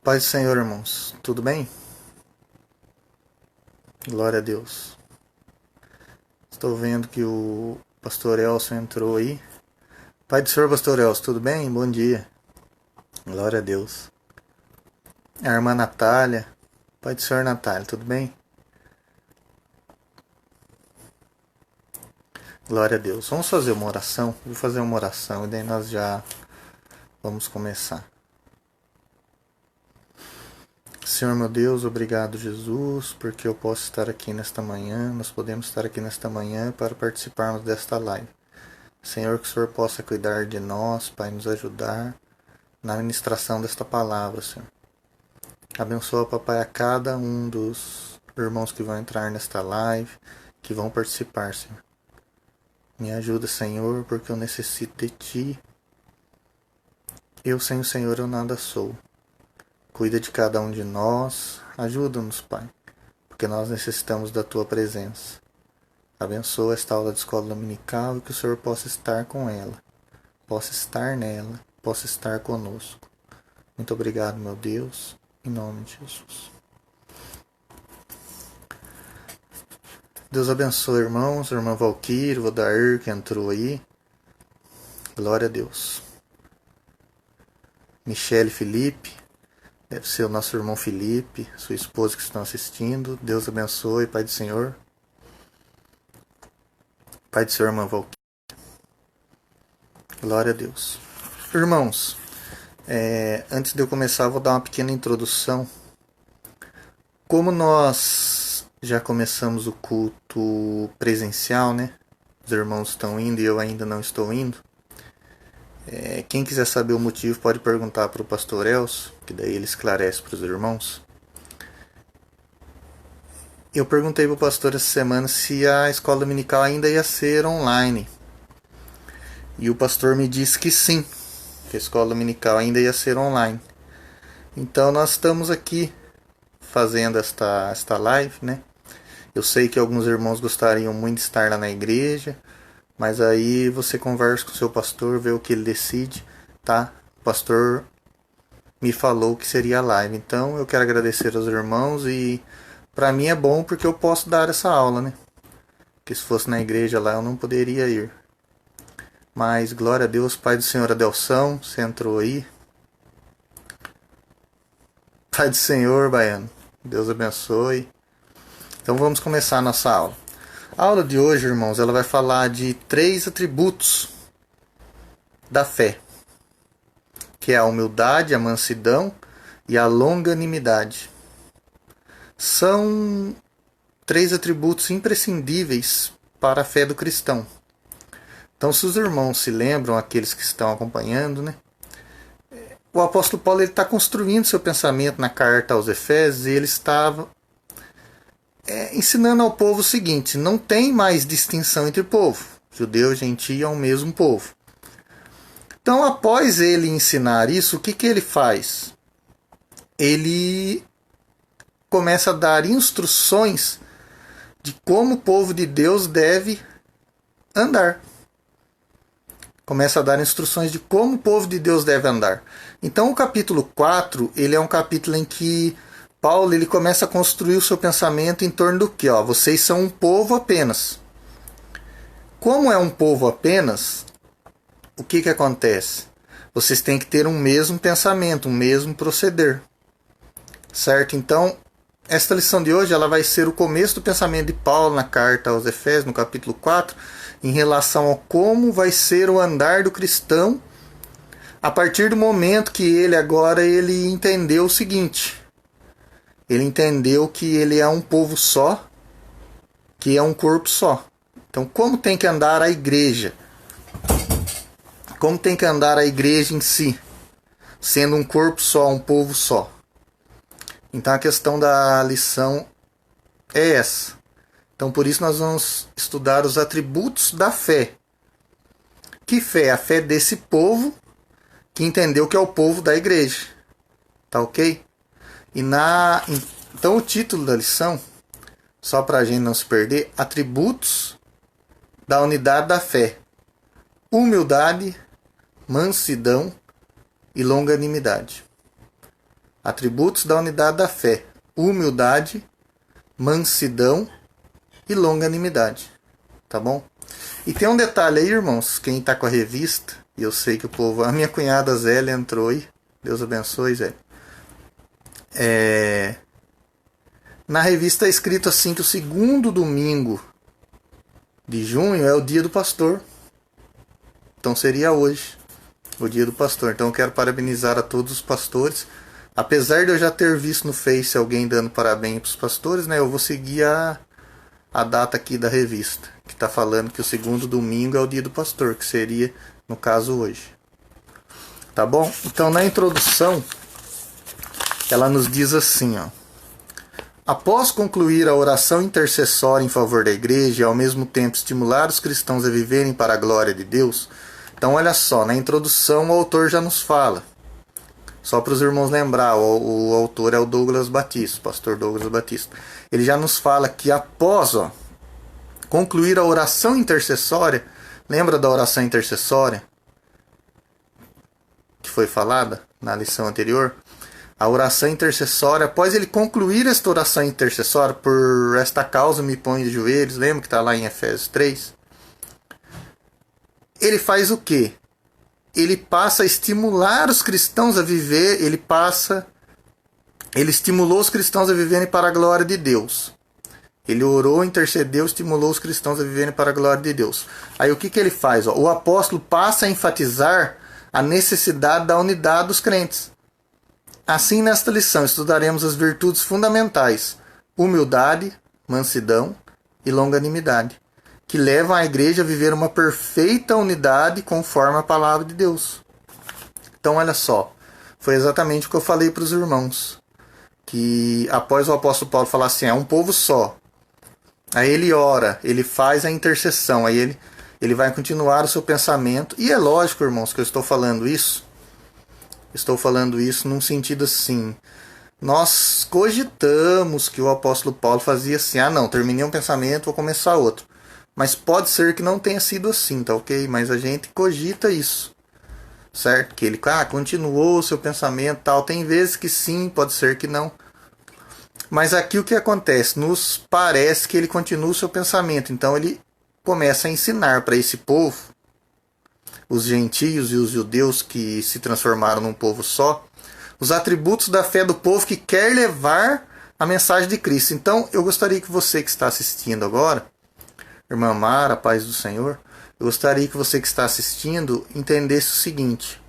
Paz do Senhor, irmãos. Tudo bem? Glória a Deus. Estou vendo que o pastor Elcio entrou aí. Pai do Senhor, pastor Elcio, tudo bem? Bom dia. Glória a Deus. A irmã Natália. Pai do Senhor, Natália, tudo bem? Glória a Deus. Vamos fazer uma oração? Vou fazer uma oração e daí nós já vamos começar. Senhor meu Deus, obrigado Jesus, porque eu posso estar aqui nesta manhã, nós podemos estar aqui nesta manhã para participarmos desta live. Senhor, que o Senhor possa cuidar de nós, Pai, nos ajudar na ministração desta palavra, Senhor. Abençoa, Papai, a cada um dos irmãos que vão entrar nesta live, que vão participar, Senhor. Me ajuda, Senhor, porque eu necessito de Ti. Eu sem o Senhor eu nada sou. Cuida de cada um de nós, ajuda-nos, Pai, porque nós necessitamos da Tua presença. Abençoa esta aula de escola dominical e que o Senhor possa estar com ela, possa estar nela, possa estar conosco. Muito obrigado, meu Deus, em nome de Jesus. Deus abençoe, irmãos, irmã Valquíria, o Odair que entrou aí. Glória a Deus. Michele Felipe, deve ser o nosso irmão Felipe, sua esposa que estão assistindo. Deus abençoe, Pai do Senhor. Pai do Senhor, irmã Valquíria. Glória a Deus. Irmãos, antes de eu começar, eu vou dar uma pequena introdução. Como nós já começamos o culto presencial, né? Os irmãos estão indo e eu ainda não estou indo. Quem quiser saber o motivo pode perguntar para o pastor Elcio, que daí ele esclarece para os irmãos. Eu perguntei para o pastor essa semana se a escola dominical ainda ia ser online. E o pastor me disse que sim, que a escola dominical ainda ia ser online. Então nós estamos aqui fazendo esta live, né? Eu sei que alguns irmãos gostariam muito de estar lá na igreja, mas aí você conversa com o seu pastor, vê o que ele decide, tá? O pastor me falou que seria a live. Então eu quero agradecer aos irmãos e para mim é bom porque eu posso dar essa aula, né? Porque se fosse na igreja lá eu não poderia ir. Mas glória a Deus, Pai do Senhor Adelção, você entrou aí. Pai do Senhor, Baiano, Deus abençoe. Então vamos começar a nossa aula. A aula de hoje, irmãos, ela vai falar de 3 atributos da fé, que é a humildade, a mansidão e a longanimidade. São 3 atributos imprescindíveis para a fé do cristão. Então, se os irmãos se lembram, aqueles que estão acompanhando, né? O apóstolo Paulo está construindo seu pensamento na carta aos Efésios e ele estava ensinando ao povo o seguinte: não tem mais distinção entre povo, judeu e gentio é o mesmo povo. Então, após ele ensinar isso, o que ele faz? Ele começa a dar instruções de como o povo de Deus deve andar. Começa a dar instruções de como o povo de Deus deve andar. Então, o capítulo 4, ele é um capítulo em que Paulo ele começa a construir o seu pensamento em torno do que? Vocês são um povo apenas. Como é um povo apenas, o que acontece? Vocês têm que ter um mesmo pensamento, um mesmo proceder. Certo? Então, esta lição de hoje ela vai ser o começo do pensamento de Paulo na carta aos Efésios, no capítulo 4, em relação a como vai ser o andar do cristão a partir do momento que ele entendeu o seguinte. Ele entendeu que ele é um povo só, que é um corpo só. Então, como tem que andar a igreja? Como tem que andar a igreja em si? Sendo um corpo só, um povo só. Então, a questão da lição é essa. Então, por isso nós vamos estudar os atributos da fé. Que fé? A fé desse povo que entendeu que é o povo da igreja. Tá ok? Então, o título da lição, só para a gente não se perder, atributos da unidade da fé. Humildade, mansidão e longanimidade. Atributos da unidade da fé: humildade, mansidão e longanimidade. Tá bom? E tem um detalhe aí, irmãos, quem tá com a revista, e eu sei que o povo... A minha cunhada Zélia entrou aí. Deus abençoe, Zélia. Na revista é escrito assim que o segundo domingo de junho é o dia do pastor. Então seria hoje, o dia do pastor. Então eu quero parabenizar a todos os pastores. Apesar de eu já ter visto no Face alguém dando parabéns para os pastores, né, eu vou seguir a data aqui da revista, que está falando que o segundo domingo é o dia do pastor, que seria, no caso, hoje. Tá bom? Então, na introdução, ela nos diz assim, ó. Após concluir a oração intercessória em favor da igreja e ao mesmo tempo estimular os cristãos a viverem para a glória de Deus, então olha só, na introdução o autor já nos fala, só para os irmãos lembrar, o autor é o Douglas Batista, o pastor Douglas Batista. Ele já nos fala que após concluir a oração intercessória, lembra da oração intercessória que foi falada na lição anterior? A oração intercessória, após ele concluir esta oração intercessória, por esta causa me ponho de joelhos, lembra que está lá em Efésios 3? Ele faz o quê? Ele passa a estimular os cristãos a viver, ele estimulou os cristãos a viverem para a glória de Deus. Ele orou, intercedeu, estimulou os cristãos a viverem para a glória de Deus. Aí o que ele faz? O apóstolo passa a enfatizar a necessidade da unidade dos crentes. Assim, nesta lição, estudaremos as virtudes fundamentais: humildade, mansidão e longanimidade, que levam a igreja a viver uma perfeita unidade conforme a palavra de Deus. Então, olha só, foi exatamente o que eu falei para os irmãos, que após o apóstolo Paulo falar assim, é um povo só, aí ele ora, ele faz a intercessão, aí ele vai continuar o seu pensamento, e é lógico, irmãos, que eu estou falando isso num sentido assim, nós cogitamos que o apóstolo Paulo fazia assim, não, terminei um pensamento, vou começar outro. Mas pode ser que não tenha sido assim, tá ok? Mas a gente cogita isso, certo? Que ele continuou o seu pensamento e tal. Tem vezes que sim, pode ser que não. Mas aqui o que acontece? Nos parece que ele continua o seu pensamento. Então ele começa a ensinar para esse povo, os gentios e os judeus que se transformaram num povo só, os atributos da fé do povo que quer levar a mensagem de Cristo. Então eu gostaria que você que está assistindo agora, irmã Mara, paz do Senhor, eu gostaria que você que está assistindo entendesse o seguinte.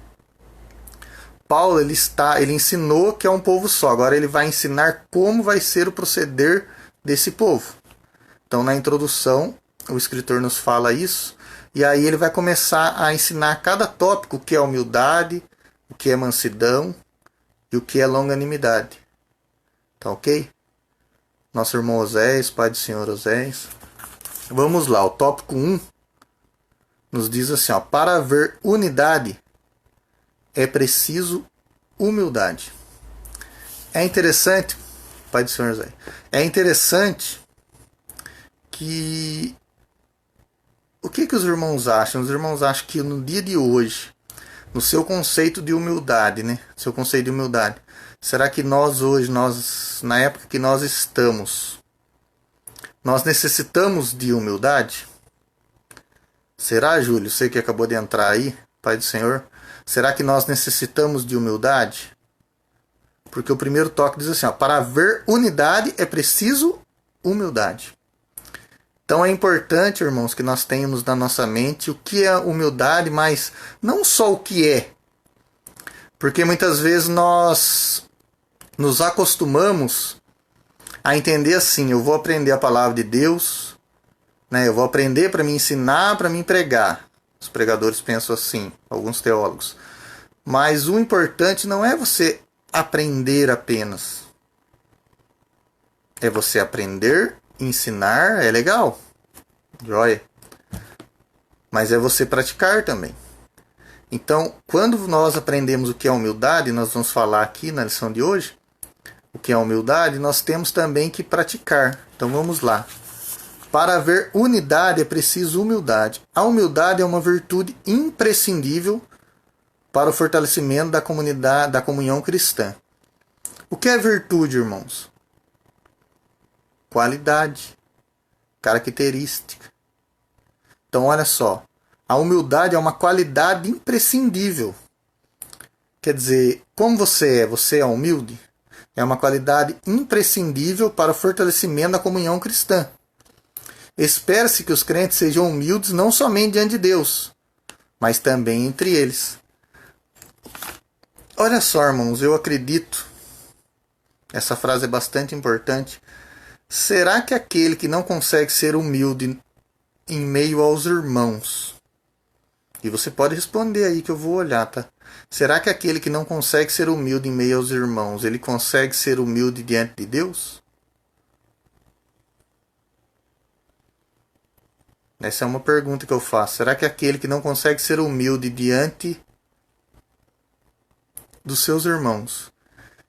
Paulo ele ensinou que é um povo só, agora ele vai ensinar como vai ser o proceder desse povo. Então na introdução o escritor nos fala isso, e aí ele vai começar a ensinar cada tópico, o que é humildade, o que é mansidão e o que é longanimidade. Tá ok? Nosso irmão Oséias, pai do Senhor Oséias. Vamos lá, o tópico 1 nos diz assim, para haver unidade é preciso humildade. É interessante, pai do Senhor Zé, é interessante que o que os irmãos acham? Os irmãos acham que no dia de hoje, no seu conceito de humildade, né? Seu conceito de humildade, será que nós hoje, na época que nós estamos, nós necessitamos de humildade? Será, Júlio? Você que acabou de entrar aí, pai do Senhor. Será que nós necessitamos de humildade? Porque o primeiro toque diz assim, para haver unidade é preciso humildade. Então é importante, irmãos, que nós tenhamos na nossa mente o que é humildade, mas não só o que é. Porque muitas vezes nós nos acostumamos a entender assim, eu vou aprender a palavra de Deus, né? Eu vou aprender para me ensinar, para me pregar. Os pregadores pensam assim, alguns teólogos. Mas o importante não é você aprender apenas. É você aprender, ensinar, é legal. Joia. Mas é você praticar também. Então, quando nós aprendemos o que é humildade, nós vamos falar aqui na lição de hoje, o que é humildade, nós temos também que praticar. Então vamos lá. Para haver unidade é preciso humildade. A humildade é uma virtude imprescindível para o fortalecimento da comunidade, da comunhão cristã. O que é virtude, irmãos? Qualidade, característica. Então, olha só, a humildade é uma qualidade imprescindível. Quer dizer, como você é humilde? É uma qualidade imprescindível para o fortalecimento da comunhão cristã. Espera-se que os crentes sejam humildes não somente diante de Deus, mas também entre eles. Olha só, irmãos, eu acredito, essa frase é bastante importante. Será que aquele que não consegue ser humilde em meio aos irmãos? E você pode responder aí que eu vou olhar, tá? Será que aquele que não consegue ser humilde em meio aos irmãos, ele consegue ser humilde diante de Deus? Essa é uma pergunta que eu faço. Será que aquele que não consegue ser humilde diante dos seus irmãos,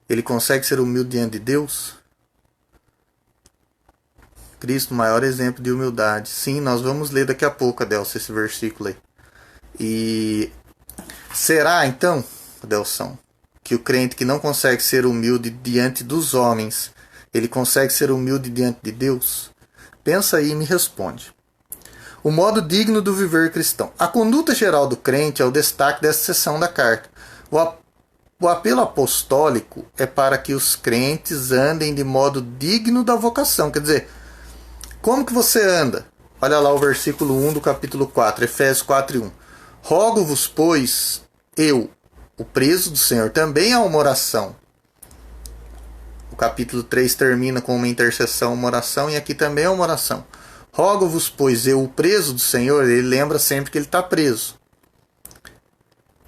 ele consegue ser humilde diante de Deus? Cristo, maior exemplo de humildade. Sim, nós vamos ler daqui a pouco, Adelson, esse versículo aí. E será, então, Adelson, que o crente que não consegue ser humilde diante dos homens, ele consegue ser humilde diante de Deus? Pensa aí e me responde. O modo digno do viver cristão. A conduta geral do crente é o destaque dessa seção da carta. O apelo apostólico é para que os crentes andem de modo digno da vocação. Quer dizer, como que você anda? Olha lá o versículo 1 do capítulo 4, Efésios 4:1. Rogo-vos, pois, eu, o preso do Senhor, também há uma oração. O capítulo 3 termina com uma intercessão, uma oração, e aqui também é uma oração. Rogo-vos, pois, eu, o preso do Senhor, ele lembra sempre que ele está preso,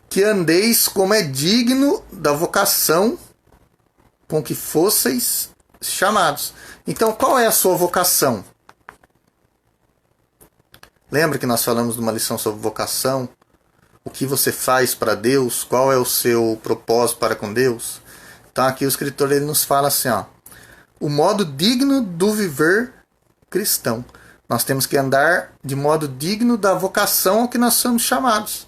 que andeis como é digno da vocação com que fosseis chamados. Então, qual é a sua vocação? Lembra que nós falamos de uma lição sobre vocação? O que você faz para Deus? Qual é o seu propósito para com Deus? Então, aqui o escritor ele nos fala assim, ó, o modo digno do viver cristão. Nós temos que andar de modo digno da vocação ao que nós somos chamados.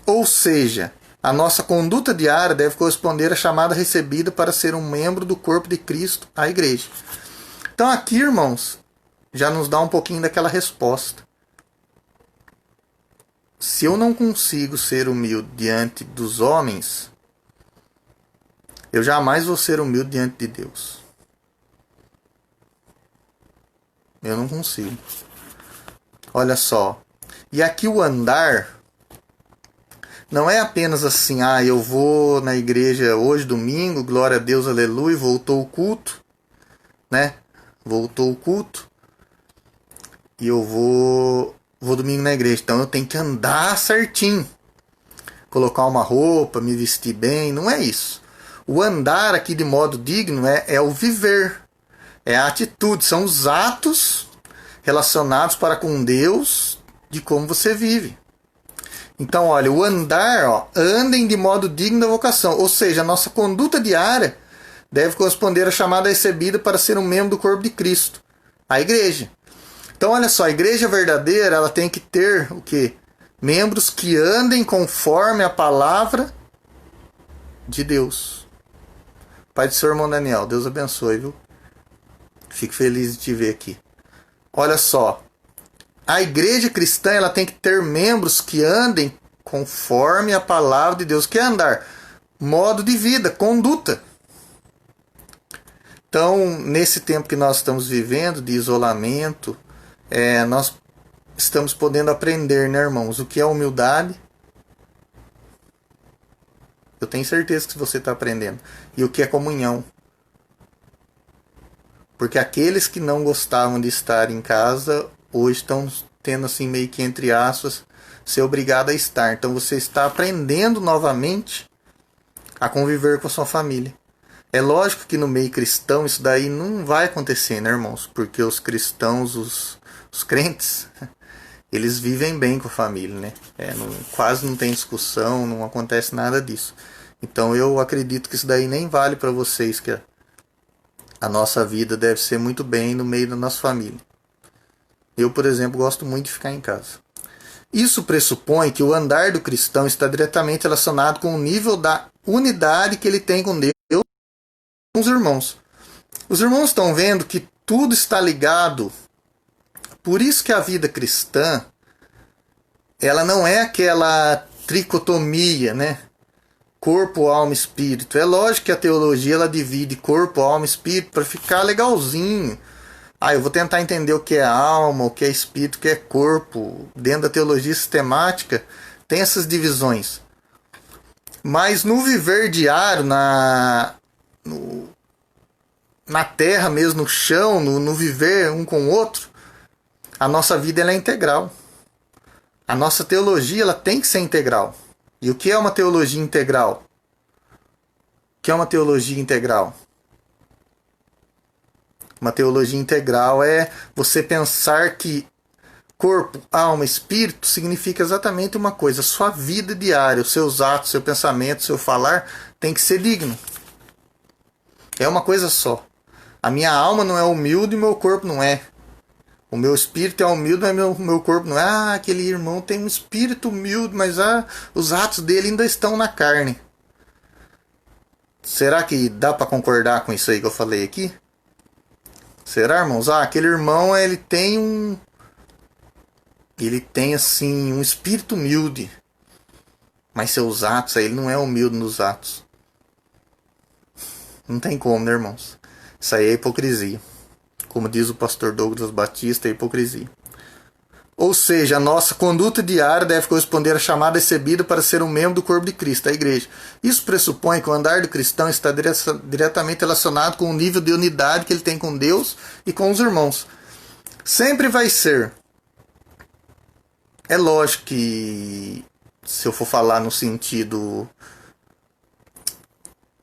Ou seja, a nossa conduta diária deve corresponder à chamada recebida para ser um membro do corpo de Cristo, a igreja. Então aqui, irmãos, já nos dá um pouquinho daquela resposta. Se eu não consigo ser humilde diante dos homens, eu jamais vou ser humilde diante de Deus. Eu não consigo. Olha só. E aqui o andar não é apenas assim, eu vou na igreja hoje, domingo, glória a Deus, aleluia, voltou o culto, né? Voltou o culto. E eu vou domingo na igreja. Então eu tenho que andar certinho. Colocar uma roupa, me vestir bem. Não é isso. O andar aqui de modo digno é o viver. É a atitude. São os atos relacionados para com Deus de como você vive. Então, olha, o andar, andem de modo digno da vocação. Ou seja, a nossa conduta diária deve corresponder à chamada recebida para ser um membro do corpo de Cristo, a igreja. Então, olha só, a igreja verdadeira, ela tem que ter o quê? Membros que andem conforme a palavra de Deus. Pai do seu irmão Daniel, Deus abençoe, viu? Fico feliz de te ver aqui. Olha só, a igreja cristã, ela tem que ter membros que andem conforme a palavra de Deus. Que é andar? Modo de vida, conduta. Então, nesse tempo que nós estamos vivendo, de isolamento, nós estamos podendo aprender, né, irmãos? O que é humildade? Eu tenho certeza que você está aprendendo. E o que é comunhão? Porque aqueles que não gostavam de estar em casa, hoje estão tendo assim meio que entre aspas, ser obrigado a estar. Então você está aprendendo novamente a conviver com a sua família. É lógico que no meio cristão isso daí não vai acontecer, né, irmãos? Porque os cristãos, os crentes, eles vivem bem com a família, né? Quase não tem discussão, não acontece nada disso. Então eu acredito que isso daí nem vale para vocês, que a nossa vida deve ser muito bem no meio da nossa família. Eu, por exemplo, gosto muito de ficar em casa. Isso pressupõe que o andar do cristão está diretamente relacionado com o nível da unidade que ele tem com Deus os irmãos. Os irmãos estão vendo que tudo está ligado. Por isso que a vida cristã, ela não é aquela tricotomia, né? Corpo, alma, espírito. É lógico que a teologia ela divide corpo, alma e espírito para ficar legalzinho. Eu vou tentar entender o que é alma, o que é espírito, o que é corpo. Dentro da teologia sistemática tem essas divisões. Mas no viver diário, na terra mesmo, no chão, no viver um com o outro, a nossa vida ela é integral. A nossa teologia ela tem que ser integral. E o que é uma teologia integral? O que é uma teologia integral? Uma teologia integral é você pensar que corpo, alma, espírito significa exatamente uma coisa. Sua vida diária, os seus atos, seu pensamento, seu falar tem que ser digno. É uma coisa só. A minha alma não é humilde e meu corpo não é. O meu espírito é humilde, mas meu corpo não é. Aquele irmão tem um espírito humilde, mas os atos dele ainda estão na carne. Será que dá para concordar com isso aí que eu falei aqui? Será, irmãos? Aquele irmão, ele tem assim um espírito humilde, mas seus atos, ele não é humilde nos atos. Não tem como, né, irmãos? Isso aí é hipocrisia. Como diz o pastor Douglas Batista, é hipocrisia. Ou seja, a nossa conduta diária deve corresponder à chamada recebida para ser um membro do corpo de Cristo, a igreja. Isso pressupõe que o andar do cristão está diretamente relacionado com o nível de unidade que ele tem com Deus e com os irmãos. Sempre vai ser. É lógico que, se eu for falar no sentido...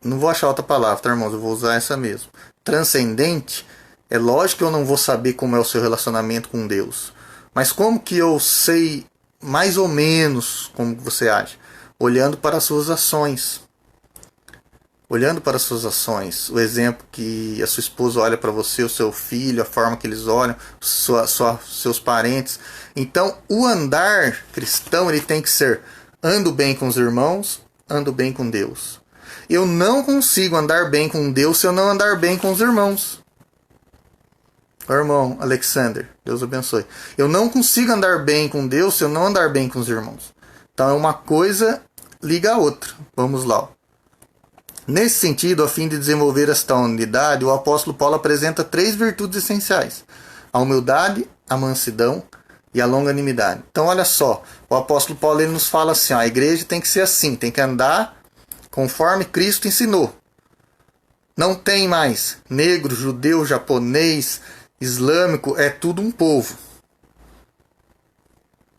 Não vou achar outra palavra, tá, irmãos? Eu vou usar essa mesmo. Transcendente. É lógico que eu não vou saber como é o seu relacionamento com Deus. Mas como que eu sei mais ou menos como você age? Olhando para as suas ações. Olhando para as suas ações. O exemplo que a sua esposa olha para você, o seu filho, a forma que eles olham, seus parentes. Então, o andar cristão ele tem que ser: ando bem com os irmãos, ando bem com Deus. Eu não consigo andar bem com Deus se eu não andar bem com os irmãos. Irmão Alexander, Deus abençoe. Eu não consigo andar bem com Deus se eu não andar bem com os irmãos. Então, uma coisa liga a outra. Vamos lá. Nesse sentido, a fim de desenvolver esta unidade, o apóstolo Paulo apresenta 3 virtudes essenciais: a humildade, a mansidão e a longanimidade. Então, olha só, o apóstolo Paulo ele nos fala assim: a igreja tem que ser assim, tem que andar conforme Cristo ensinou. Não tem mais negro, judeu, japonês, islâmico, é tudo um povo.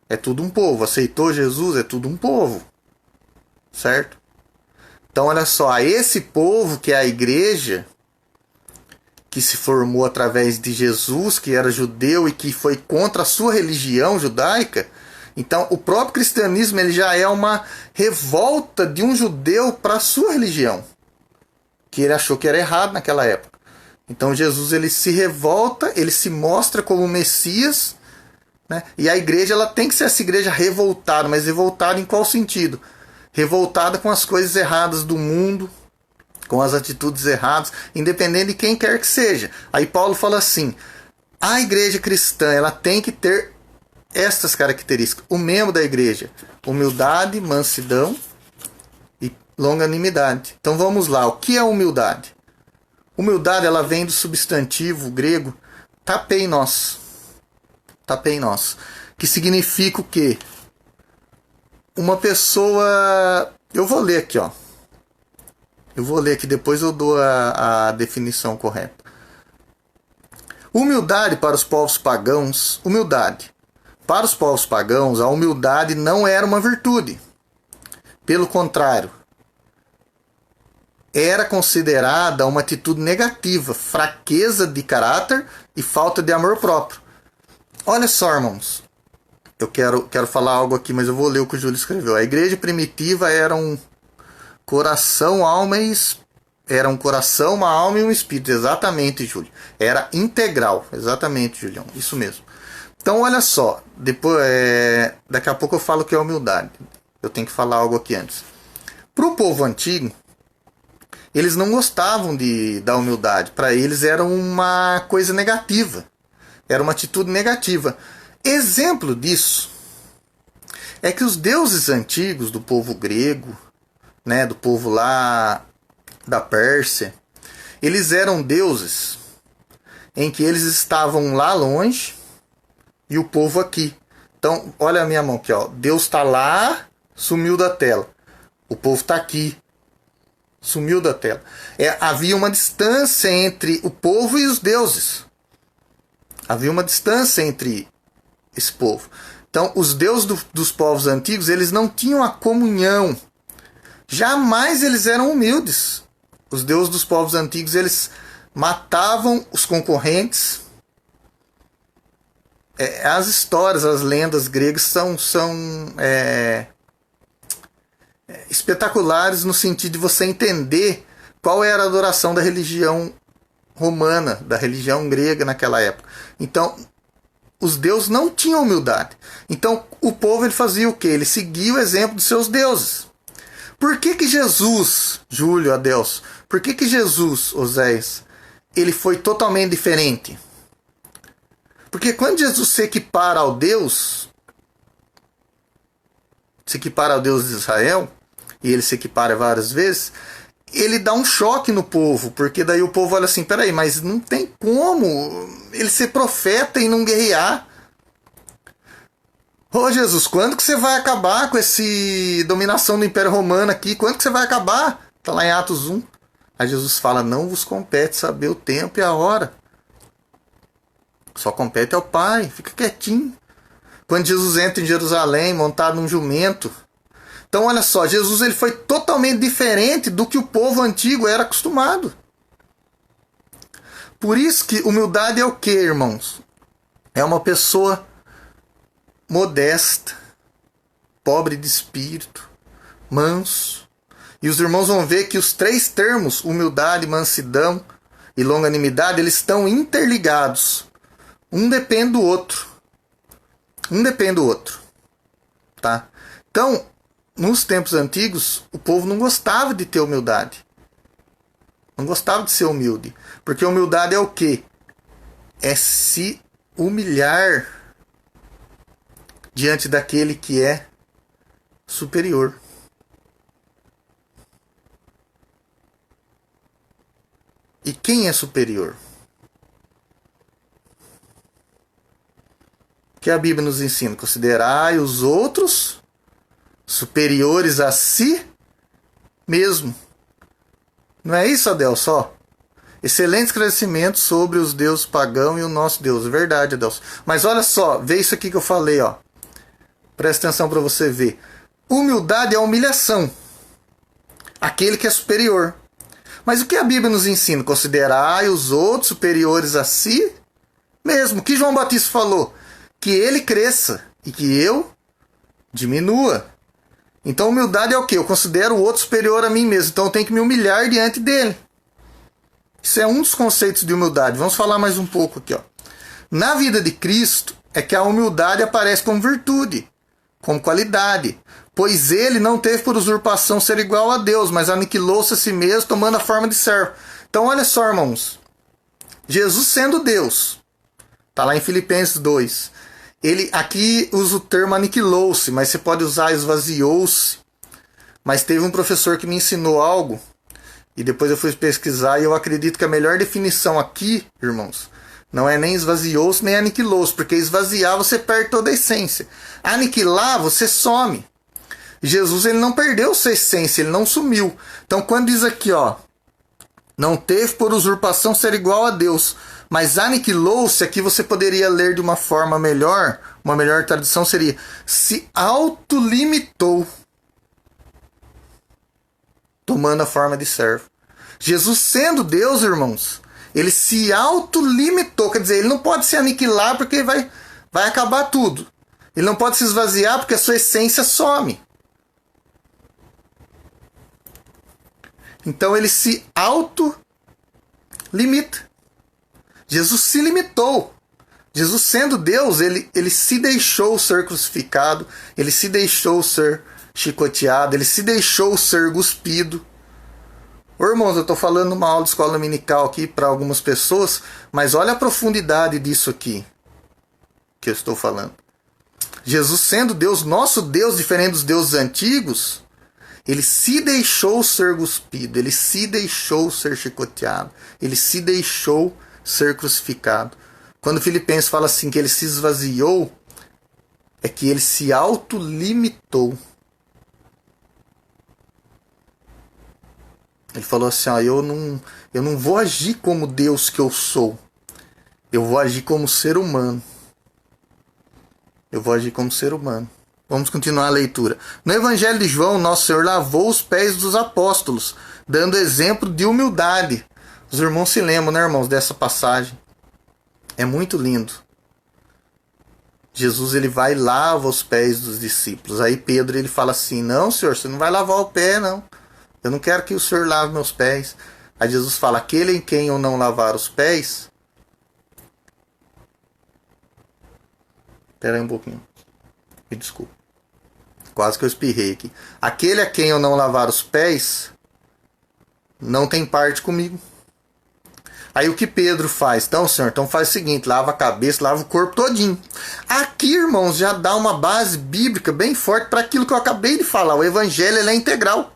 É tudo um povo. Aceitou Jesus, é tudo um povo. Certo? Então, olha só, esse povo que é a igreja, que se formou através de Jesus, que era judeu e que foi contra a sua religião judaica. Então, o próprio cristianismo ele já é uma revolta de um judeu para a sua religião, que ele achou que era errado naquela época. Então, Jesus ele se revolta, ele se mostra como Messias, né? E a igreja ela tem que ser essa igreja revoltada, mas revoltada em qual sentido? Revoltada com as coisas erradas do mundo, com as atitudes erradas, independente de quem quer que seja. Aí Paulo fala assim: a igreja cristã ela tem que ter estas características. O membro da igreja: humildade, mansidão e longanimidade. Então vamos lá, o que é humildade? Humildade ela vem do substantivo grego tapeinos. Tapeinos, que significa o quê? Uma pessoa... Eu vou ler aqui, ó. Eu vou ler aqui, depois eu dou a definição correta. Humildade para os povos pagãos. Humildade. Para os povos pagãos, a humildade não era uma virtude. Pelo contrário, era considerada uma atitude negativa, fraqueza de caráter e falta de amor próprio. Olha só, irmãos. Eu quero falar algo aqui, mas eu vou ler o que o Júlio escreveu. A igreja primitiva era um coração, alma e era um coração, uma alma e um espírito. Exatamente, Júlio. Era integral. Exatamente, Julião. Isso mesmo. Então, olha só. Daqui a pouco eu falo o que é humildade. Eu tenho que falar algo aqui antes. Para o povo antigo, eles não gostavam da humildade. Para eles era uma coisa negativa. Era uma atitude negativa. Exemplo disso é que os deuses antigos do povo grego, né, do povo lá da Pérsia, eles eram deuses em que eles estavam lá longe e o povo aqui. Então, olha a minha mão aqui, ó. Deus está lá, sumiu da tela. O povo está aqui, sumiu da tela. Havia uma distância entre o povo e os deuses. Havia uma distância entre esse povo. Então, os deuses dos povos antigos, eles não tinham a comunhão. Jamais eles eram humildes. Os deuses dos povos antigos, eles matavam os concorrentes. As histórias, as lendas gregas são espetaculares no sentido de você entender qual era a adoração da religião romana, da religião grega naquela época. Então, os deuses não tinham humildade. Então, o povo ele fazia o quê? Ele seguia o exemplo dos seus deuses. Por que Jesus, Júlio, Adelso, por que Jesus, Oséias, ele foi totalmente diferente? Porque quando Jesus se equipara ao Deus de Israel, e ele se equipara várias vezes, ele dá um choque no povo, porque daí o povo olha assim, peraí, mas não tem como ele ser profeta e não guerrear. Ô Jesus, quando que você vai acabar com essa dominação do Império Romano aqui? Quando que você vai acabar? Está lá em Atos 1. Aí Jesus fala, não vos compete saber o tempo e a hora. Só compete ao Pai, fica quietinho. Quando Jesus entra em Jerusalém, montado num jumento. Então olha só, Jesus ele foi totalmente diferente do que o povo antigo era acostumado. Por isso que humildade é o que, irmãos? É uma pessoa modesta, pobre de espírito, manso. E os irmãos vão ver que os três termos, humildade, mansidão e longanimidade, eles estão interligados. Um depende do outro. Um depende do outro. Tá? Então, nos tempos antigos, o povo não gostava de ter humildade. Não gostava de ser humilde. Porque humildade é o quê? É se humilhar diante daquele que é superior. E quem é superior? Que a Bíblia nos ensina, considerai os outros superiores a si mesmo. Não é isso, Adelso? Ó, excelente esclarecimento sobre os deuses pagãos e o nosso Deus. Verdade, Adelso. Mas olha só, vê isso aqui que eu falei, ó. Presta atenção para você ver. Humildade é a humilhação. Aquele que é superior. Mas o que a Bíblia nos ensina? Considerai os outros superiores a si mesmo. O que João Batista falou? Que ele cresça e que eu diminua. Então humildade é o quê? Eu considero o outro superior a mim mesmo. Então eu tenho que me humilhar diante dele. Isso é um dos conceitos de humildade. Vamos falar mais um pouco aqui, ó. Na vida de Cristo é que a humildade aparece como virtude, como qualidade. Pois ele não teve por usurpação ser igual a Deus, mas aniquilou-se a si mesmo, tomando a forma de servo. Então olha só, irmãos. Jesus sendo Deus. Está lá em Filipenses 2. Ele aqui usa o termo aniquilou-se, mas você pode usar esvaziou-se. Mas teve um professor que me ensinou algo, e depois eu fui pesquisar, e eu acredito que a melhor definição aqui, irmãos, não é nem esvaziou-se, nem aniquilou-se, porque esvaziar você perde toda a essência. Aniquilar, você some. Jesus ele não perdeu sua essência, ele não sumiu. Então quando diz aqui, ó, não teve por usurpação ser igual a Deus, mas aniquilou-se, aqui você poderia ler de uma forma melhor, uma melhor tradução seria, se autolimitou, tomando a forma de servo. Jesus sendo Deus, irmãos, ele se autolimitou, quer dizer, ele não pode se aniquilar porque vai acabar tudo. Ele não pode se esvaziar porque a sua essência some. Então ele se autolimita. Jesus se limitou. Jesus sendo Deus, ele se deixou ser crucificado, ele se deixou ser chicoteado, ele se deixou ser cuspido. Ô, irmãos, eu estou falando uma aula de escola dominical aqui para algumas pessoas, mas olha a profundidade disso aqui que eu estou falando. Jesus sendo Deus, nosso Deus, diferente dos deuses antigos, ele se deixou ser cuspido, ele se deixou ser chicoteado, ele se deixou ser crucificado. Quando Filipenses fala assim que ele se esvaziou, é que ele se autolimitou. Ele falou assim, ó, eu não vou agir como Deus que eu sou. Eu vou agir como ser humano. Eu vou agir como ser humano. Vamos continuar a leitura. No Evangelho de João, Nosso Senhor lavou os pés dos apóstolos, dando exemplo de humildade. Os irmãos se lembram, né, irmãos, dessa passagem. É muito lindo. Jesus ele vai e lava os pés dos discípulos. Aí Pedro ele fala assim, não, Senhor, você não vai lavar o pé, não. Eu não quero que o Senhor lave meus pés. Aí Jesus fala, aquele em quem eu não lavar os pés... Espera aí um pouquinho. Me desculpa. Quase que eu espirrei aqui. Aquele a quem eu não lavar os pés não tem parte comigo. Aí o que Pedro faz? Então, Senhor, então faz o seguinte, lava a cabeça, lava o corpo todinho. Aqui, irmãos, já dá uma base bíblica bem forte para aquilo que eu acabei de falar. O evangelho ele é integral.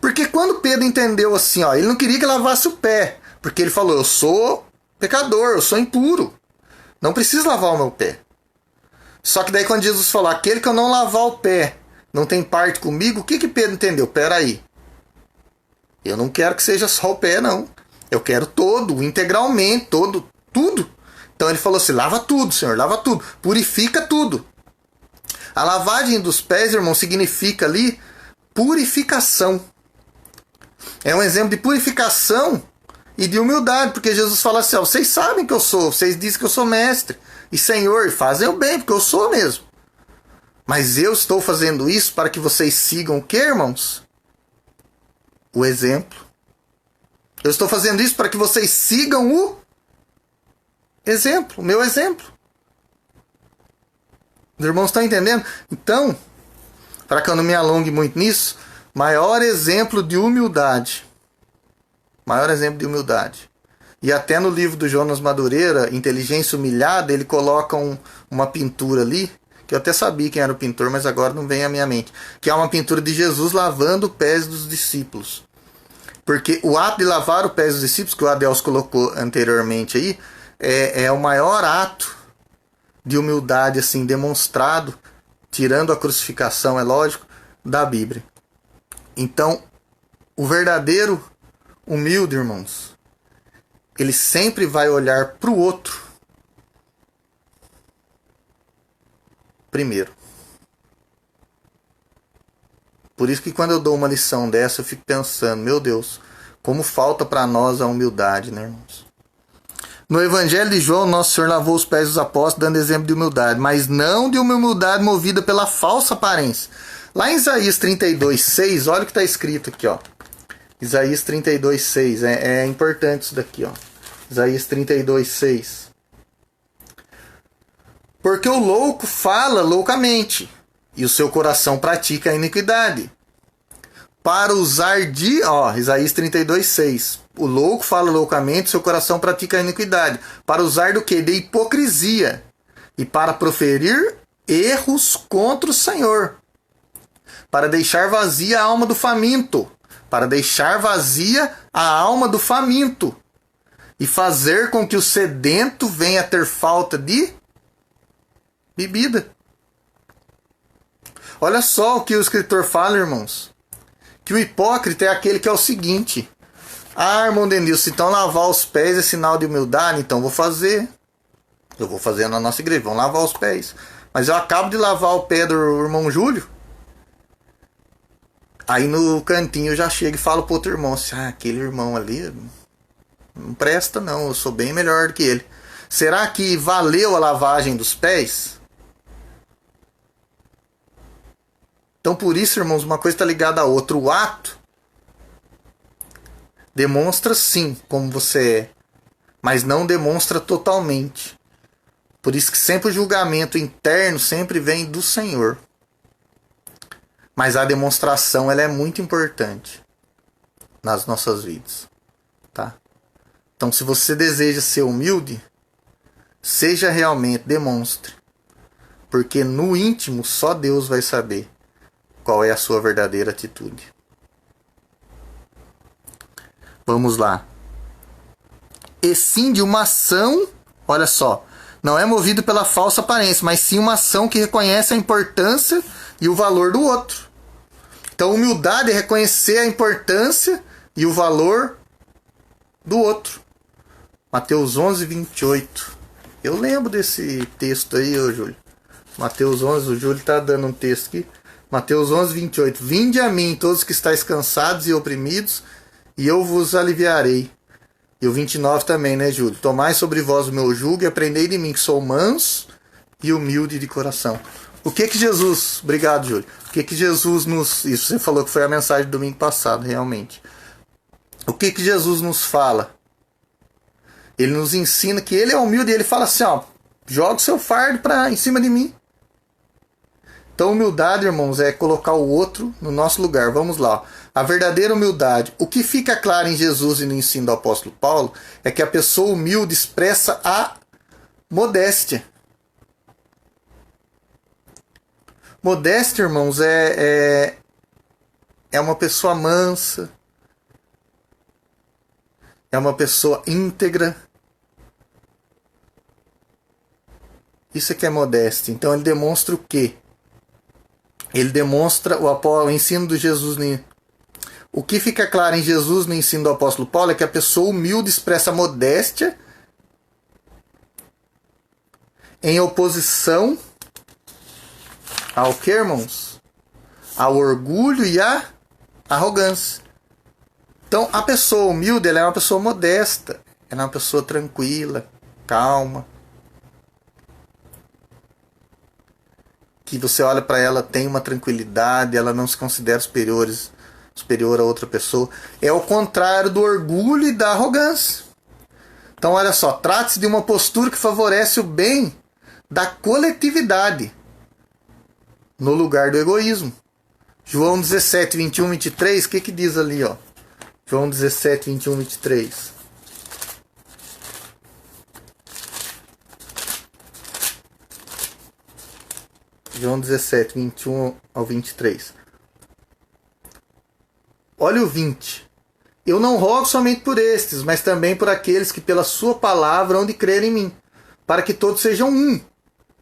Porque quando Pedro entendeu assim, ó, ele não queria que lavasse o pé. Porque ele falou, eu sou pecador, eu sou impuro. Não preciso lavar o meu pé. Só que daí quando Jesus falou, aquele que eu não lavar o pé não tem parte comigo, o que Pedro entendeu? Pera aí. Eu não quero que seja só o pé, não. Eu quero todo, integralmente, todo, tudo. Então ele falou assim, lava tudo, Senhor, lava tudo. Purifica tudo. A lavagem dos pés, irmão, significa ali purificação. É um exemplo de purificação e de humildade, porque Jesus fala assim, ó, vocês sabem que eu sou, vocês dizem que eu sou mestre e Senhor, e fazem o bem, porque eu sou mesmo. Mas eu estou fazendo isso para que vocês sigam o que, irmãos? O exemplo. Eu estou fazendo isso para que vocês sigam o exemplo, o meu exemplo. Os irmãos estão entendendo? Então, para que eu não me alongue muito nisso, maior exemplo de humildade. Maior exemplo de humildade. E até no livro do Jonas Madureira, Inteligência Humilhada, ele coloca uma pintura ali, que eu até sabia quem era o pintor, mas agora não vem à minha mente, que é uma pintura de Jesus lavando os pés dos discípulos. Porque o ato de lavar os pés dos discípulos, que o Adelso colocou anteriormente aí, é o maior ato de humildade assim demonstrado, tirando a crucificação, é lógico, da Bíblia. Então, o verdadeiro humilde, irmãos, ele sempre vai olhar para o outro primeiro. Por isso que quando eu dou uma lição dessa, eu fico pensando, meu Deus, como falta para nós a humildade, né, irmãos? No Evangelho de João, Nosso Senhor lavou os pés dos apóstolos, dando exemplo de humildade, mas não de uma humildade movida pela falsa aparência. Lá em Isaías 32:6, olha o que está escrito aqui, ó. Isaías 32:6, é importante isso daqui, ó. Isaías 32:6. Porque o louco fala loucamente, e o seu coração pratica a iniquidade. Para usar de... Ó, Isaías 32:6. O louco fala loucamente, seu coração pratica a iniquidade. Para usar do quê? De hipocrisia. E para proferir erros contra o Senhor. Para deixar vazia a alma do faminto. Para deixar vazia a alma do faminto. E fazer com que o sedento venha a ter falta de bebida. Olha só o que o escritor fala, irmãos. Que o hipócrita é aquele que é o seguinte. Ah, irmão Denilson, então lavar os pés é sinal de humildade? Então vou fazer. Eu vou fazer na nossa igreja, vamos lavar os pés. Mas eu acabo de lavar o pé do irmão Júlio. Aí no cantinho eu já chego e falo pro outro irmão assim, aquele irmão ali não presta não, eu sou bem melhor do que ele. Será que valeu a lavagem dos pés? Então por isso, irmãos, uma coisa está ligada à outra. O ato demonstra sim como você é, mas não demonstra totalmente. Por isso que sempre o julgamento interno sempre vem do Senhor. Mas a demonstração ela é muito importante. nas nossas vidas, tá? Então, se você deseja ser humilde, seja realmente, demonstre, porque no íntimo só Deus vai saber qual é a sua verdadeira atitude. Vamos lá. E sim de uma ação, olha só, não é movido pela falsa aparência, mas sim uma ação que reconhece a importância e o valor do outro. Então, humildade é reconhecer a importância e o valor do outro. Mateus 11, 28. Eu lembro desse texto aí, ô Júlio. Mateus 11, o Júlio está dando um texto aqui. Mateus 11, 28. Vinde a mim, todos que estáis cansados e oprimidos, e eu vos aliviarei. E o 29 também, né, Júlio? Tomai sobre vós o meu jugo e aprendei de mim, que sou manso e humilde de coração. O que Jesus... Obrigado, Júlio. O que Jesus nos... Isso você falou que foi a mensagem do domingo passado, realmente. O que Jesus nos fala? Ele nos ensina que ele é humilde e ele fala assim, ó, joga o seu fardo em cima de mim. Então, humildade, irmãos, é colocar o outro no nosso lugar. Vamos lá. A verdadeira humildade. O que fica claro em Jesus e no ensino do apóstolo Paulo é que a pessoa humilde expressa a modéstia. Modéstia, irmãos, é uma pessoa mansa. É uma pessoa íntegra. Isso é que é modéstia. Então, ele demonstra o quê? Ele demonstra o ensino de Jesus. O que fica claro em Jesus no ensino do apóstolo Paulo é que a pessoa humilde expressa modéstia em oposição ao que, irmãos? Ao orgulho e à arrogância. Então, a pessoa humilde, ela é uma pessoa modesta. Ela é uma pessoa tranquila, calma. Que você olha para ela, tem uma tranquilidade, ela não se considera superior a outra pessoa. É o contrário do orgulho e da arrogância. Então, olha só, trata-se de uma postura que favorece o bem da coletividade no lugar do egoísmo. João 17, 21, 23, o que diz ali, ó? João 17, 21, 23. João 17, 21 ao 23. Olha o 20. Eu não rogo somente por estes, mas também por aqueles que pela sua palavra hão de crer em mim, para que todos sejam um,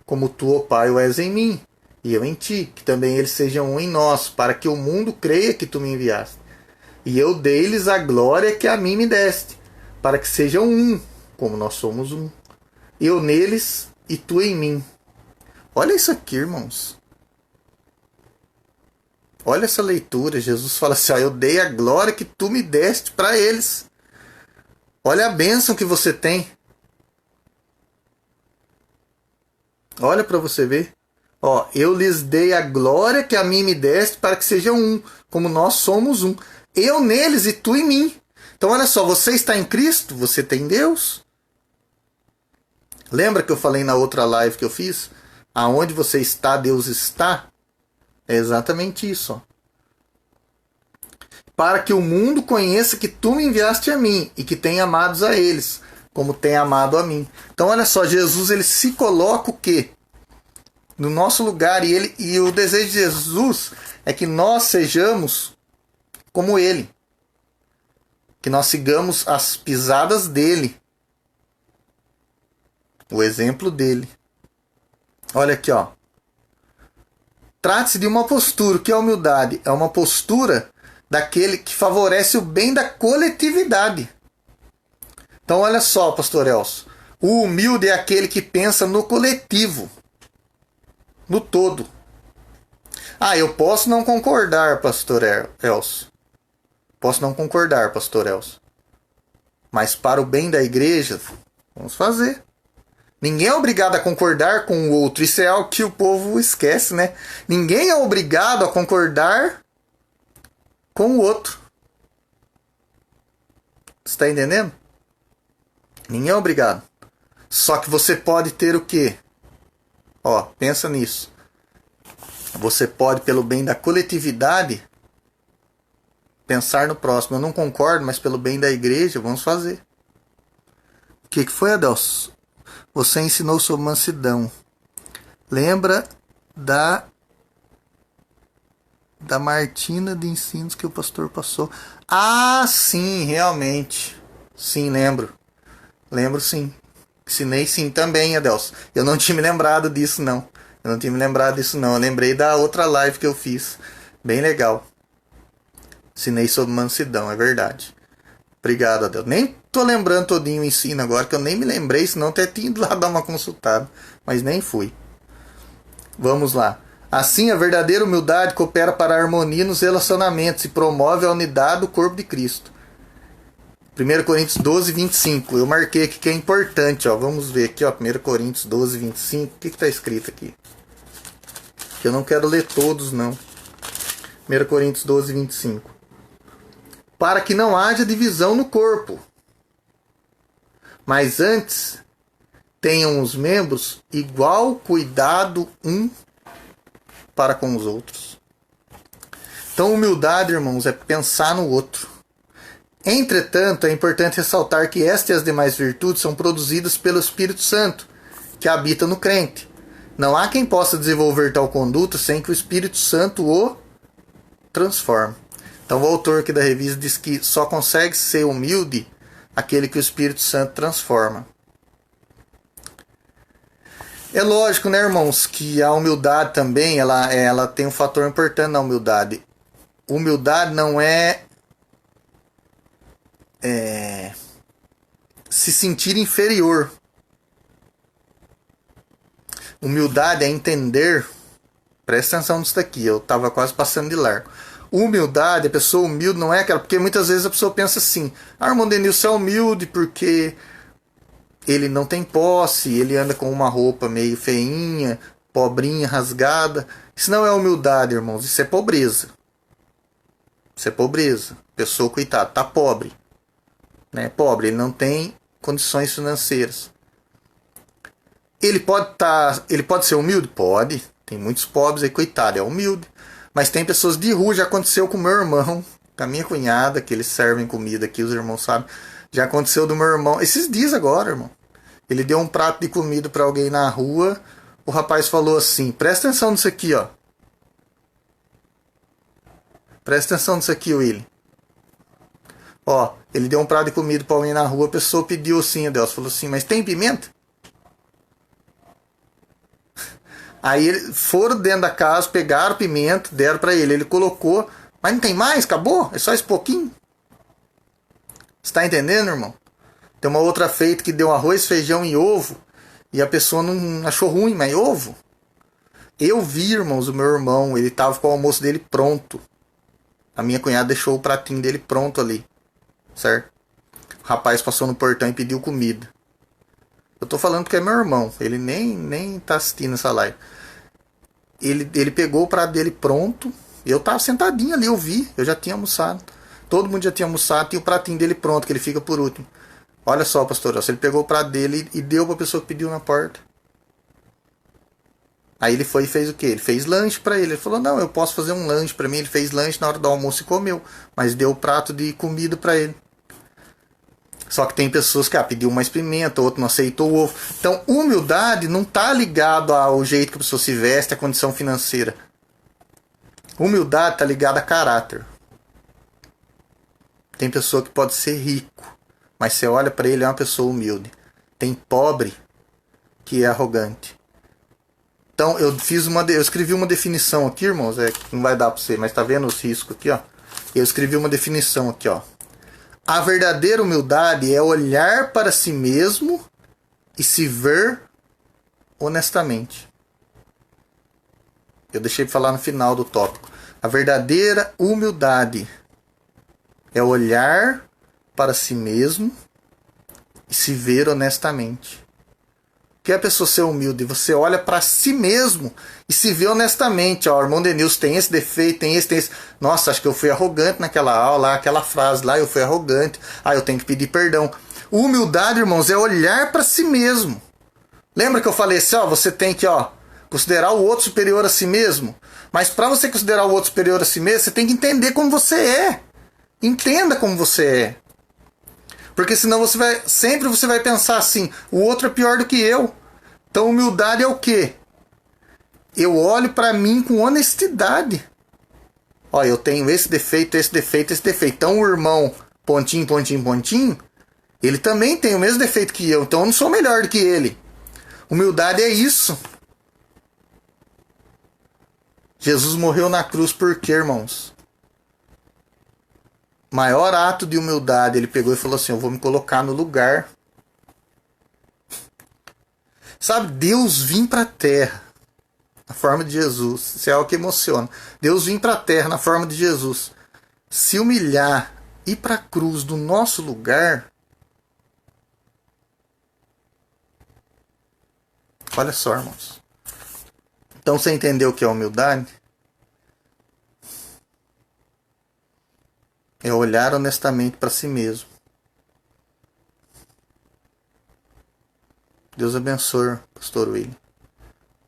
como tu, ó Pai, o és em mim, e eu em ti, que também eles sejam um em nós, para que o mundo creia que tu me enviaste. E eu dei-lhes a glória que a mim me deste, para que sejam um, como nós somos um. Eu neles e tu em mim. Olha isso aqui, irmãos. Olha essa leitura. Jesus fala assim, ó, eu dei a glória que tu me deste para eles. Olha a bênção que você tem. Olha para você ver. Ó, eu lhes dei a glória que a mim me deste para que sejam um, como nós somos um. Eu neles e tu em mim. Então olha só, você está em Cristo, você tem Deus. Lembra que eu falei na outra live que eu fiz? Aonde você está, Deus está. É exatamente isso. Ó. Para que o mundo conheça que tu me enviaste a mim e que tem amados a eles, como tem amado a mim. Então olha só, Jesus ele se coloca o quê? No nosso lugar. E o desejo de Jesus é que nós sejamos como ele. Que nós sigamos as pisadas dele. O exemplo dele. Olha aqui, ó. Trata-se de uma postura. O que é humildade? É uma postura daquele que favorece o bem da coletividade. Então, olha só, pastor Elcio. O humilde é aquele que pensa no coletivo. No todo. Ah, eu posso não concordar, pastor Elcio. Posso não concordar, pastor Elcio. Mas para o bem da igreja, vamos fazer. Ninguém é obrigado a concordar com o outro. Isso é algo que o povo esquece, né? Ninguém é obrigado a concordar com o outro. Você está entendendo? Ninguém é obrigado. Só que você pode ter o quê? Ó, pensa nisso. Você pode, pelo bem da coletividade, Pensar no próximo. Eu não concordo, mas pelo bem da igreja, vamos fazer. O que foi, Adelso? Você ensinou sobre mansidão. Lembra da Martina de ensinos que o pastor passou? Ah, sim, realmente. Sim, lembro. Lembro sim. Ensinei sim também, Adelso. Eu não tinha me lembrado disso, não. Eu lembrei da outra live que eu fiz. Bem legal. Ensinei sobre mansidão, é verdade. Obrigado, Adelso. Nem tô lembrando todinho o ensino agora, que eu nem me lembrei, senão até tinha ido lá dar uma consultada. Mas nem fui. Vamos lá. Assim, a verdadeira humildade coopera para a harmonia nos relacionamentos e promove a unidade do corpo de Cristo. 1 Coríntios 12, 25. Eu marquei aqui que é importante. Ó. Vamos ver aqui, ó, 1 Coríntios 12, 25. O que está escrito aqui? Que eu não quero ler todos, não. 1 Coríntios 12, 25. Para que não haja divisão no corpo, mas antes tenham os membros igual cuidado um para com os outros. Então, humildade, irmãos, é pensar no outro. Entretanto, é importante ressaltar que esta e as demais virtudes são produzidas pelo Espírito Santo, que habita no crente. Não há quem possa desenvolver tal conduta sem que o Espírito Santo o transforme. Então, o autor aqui da revista diz que só consegue ser humilde aquele que o Espírito Santo transforma. É lógico, né, irmãos, que a humildade também, ela tem um fator importante na humildade. Humildade não é se sentir inferior. Humildade é entender. Presta atenção nisso daqui, eu estava quase passando de largo. Humildade, a pessoa humilde não é aquela... Porque muitas vezes a pessoa pensa assim: ah, irmão Denilson é humilde porque ele não tem posse, ele anda com uma roupa meio feinha, pobrinha, rasgada. Isso não é humildade, irmãos, isso é pobreza. Isso é pobreza. Pessoa, coitada, tá pobre. Né? Pobre, ele não tem condições financeiras. Ele pode ser humilde? Pode. Tem muitos pobres aí, coitado, é humilde. Mas tem pessoas de rua, já aconteceu com o meu irmão, com a minha cunhada, que eles servem comida aqui, os irmãos sabem. Já aconteceu do meu irmão, esses dias agora, irmão. Ele deu um prato de comida para alguém na rua, o rapaz falou assim: presta atenção nisso aqui, ó. Presta atenção nisso aqui, Willy. Ó, ele deu um prato de comida para alguém na rua, a pessoa pediu assim, a Deus falou assim: mas tem pimenta? Aí eles foram dentro da casa, pegaram pimenta, deram para ele colocou, mas não tem mais, acabou, é só esse pouquinho. Você tá entendendo, irmão? Tem uma outra feita que deu arroz, feijão e ovo, e a pessoa não achou ruim, mas ovo. Eu vi, irmãos, o meu irmão, ele tava com o almoço dele pronto. A minha cunhada deixou o pratinho dele pronto ali, certo? O rapaz passou no portão e pediu comida. Eu tô falando porque é meu irmão, ele nem tá assistindo essa live. Ele pegou o prato dele pronto, eu tava sentadinho ali, eu vi, eu já tinha almoçado. Todo mundo já tinha almoçado, tinha o pratinho dele pronto, que ele fica por último. Olha só, pastor, ele pegou o prato dele e deu pra pessoa que pediu na porta. Aí ele foi e fez o quê? Ele fez lanche pra ele. Ele falou: não, eu posso fazer um lanche pra mim. Ele fez lanche na hora do almoço e comeu, mas deu o prato de comida pra ele. Só que tem pessoas que pediu mais pimenta, outro não aceitou o ovo. Então, humildade não está ligado ao jeito que a pessoa se veste, à condição financeira. Humildade está ligada a caráter. Tem pessoa que pode ser rico, mas você olha para ele, é uma pessoa humilde. Tem pobre que é arrogante. Então, eu escrevi uma definição aqui, irmãos, não vai dar para você, mas tá vendo os riscos aqui, ó? Eu escrevi uma definição aqui, ó. A verdadeira humildade é olhar para si mesmo e se ver honestamente. Eu deixei de falar no final do tópico. A verdadeira humildade é olhar para si mesmo e se ver honestamente. Que é a pessoa ser humilde? Você olha para si mesmo e se vê honestamente. Ó, o irmão Denilson tem esse defeito, tem esse. Nossa, acho que eu fui arrogante naquela aula, aquela frase lá, eu fui arrogante. Eu tenho que pedir perdão. Humildade, irmãos, é olhar para si mesmo. Lembra que eu falei assim, você tem que considerar o outro superior a si mesmo? Mas para você considerar o outro superior a si mesmo, você tem que entender como você é. Entenda como você é. Porque senão sempre você vai pensar assim, o outro é pior do que eu. Então humildade é o quê? Eu olho para mim com honestidade. Ó, eu tenho esse defeito, esse defeito, esse defeito. Então o irmão, pontinho, pontinho, pontinho, ele também tem o mesmo defeito que eu. Então eu não sou melhor do que ele. Humildade é isso. Jesus morreu na cruz por quê, irmãos? Maior ato de humildade, ele pegou e falou assim, eu vou me colocar no lugar. Sabe, Deus vir para a terra na forma de Jesus. Isso é algo que emociona. Deus vir para a terra na forma de Jesus. Se humilhar, ir para a cruz do nosso lugar. Olha só, irmãos. Então você entendeu o que é humildade? É olhar honestamente para si mesmo. Deus abençoe, pastor William.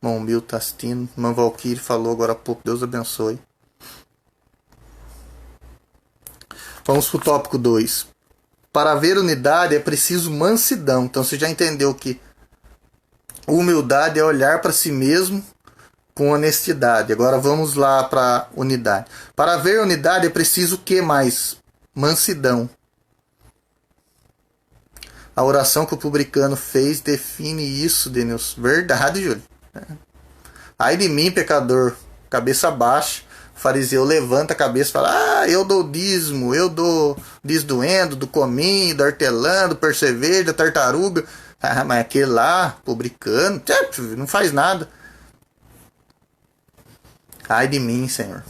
Irmão Milton Tastino, irmã Valquíria falou agora há pouco. Deus abençoe. Vamos para o tópico 2. Para haver unidade é preciso mansidão. Então você já entendeu que humildade é olhar para si mesmo com honestidade. Agora vamos lá para unidade. Para haver unidade é preciso o que mais? Mansidão. A oração que o publicano fez define isso, Denilson. Verdade, Júlio. Ai de mim, pecador. Cabeça baixa. O fariseu levanta a cabeça e fala, eu dou dízimo, eu dou dízimo do endo, do cominho, do hortelã, do percevejo, da tartaruga. Mas aquele lá, publicano, não faz nada. Ai de mim, Senhor.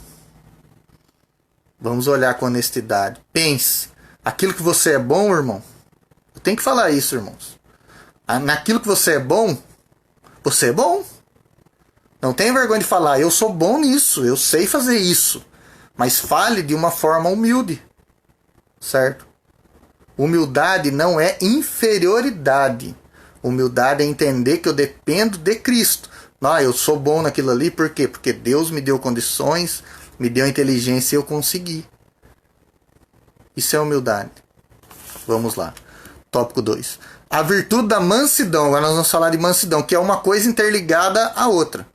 Vamos olhar com honestidade. Pense. Aquilo que você é bom, irmão. Eu tenho que falar isso, irmãos. Naquilo que você é bom, você é bom. Não tenha vergonha de falar, eu sou bom nisso, eu sei fazer isso. Mas fale de uma forma humilde. Certo? Humildade não é inferioridade. Humildade é entender que eu dependo de Cristo. Eu sou bom naquilo ali, por quê? Porque Deus me deu condições, me deu inteligência e eu consegui. Isso é humildade. Vamos lá. Tópico 2. A virtude da mansidão. Agora nós vamos falar de mansidão, que é uma coisa interligada à outra.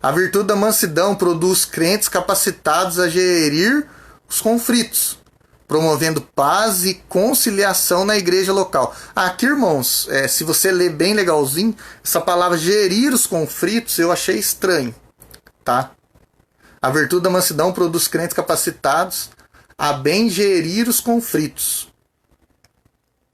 A virtude da mansidão produz crentes capacitados a gerir os conflitos, promovendo paz e conciliação na igreja local. Aqui, irmãos, se você ler bem legalzinho, essa palavra gerir os conflitos eu achei estranho. Tá? A virtude da mansidão produz crentes capacitados a bem gerir os conflitos.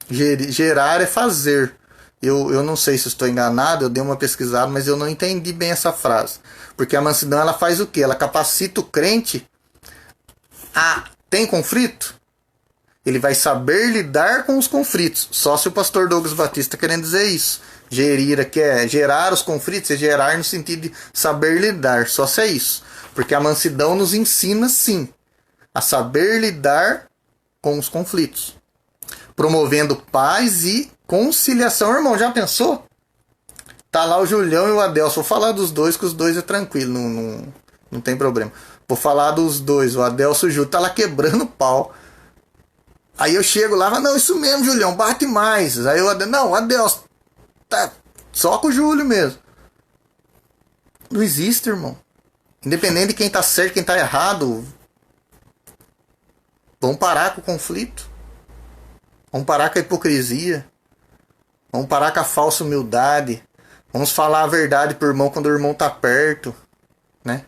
Gerar é fazer. Eu não sei se estou enganado, eu dei uma pesquisada, mas eu não entendi bem essa frase. Porque a mansidão ela faz o quê? Ela capacita o crente a... Tem conflito? Ele vai saber lidar com os conflitos. Só se o pastor Douglas Batista está querendo dizer isso. Gerir aqui é gerar os conflitos, é gerar no sentido de saber lidar. Só se é isso. Porque a mansidão nos ensina, sim, a saber lidar com os conflitos. Promovendo paz e conciliação. Irmão, já pensou? Tá lá o Julião e o Adelso. Vou falar dos dois, que os dois é tranquilo. Não tem problema. Vou falar dos dois. O Adelso e o Júlio tá lá quebrando pau. Aí eu chego lá e falo, não, isso mesmo, Julião, bate mais. Aí o Adelso, não, o Adelso, tá só com o Júlio mesmo. Não existe, irmão. Independente de quem tá certo, quem tá errado. Vamos parar com o conflito. Vamos parar com a hipocrisia. Vamos parar com a falsa humildade. Vamos falar a verdade pro irmão quando o irmão tá perto, né?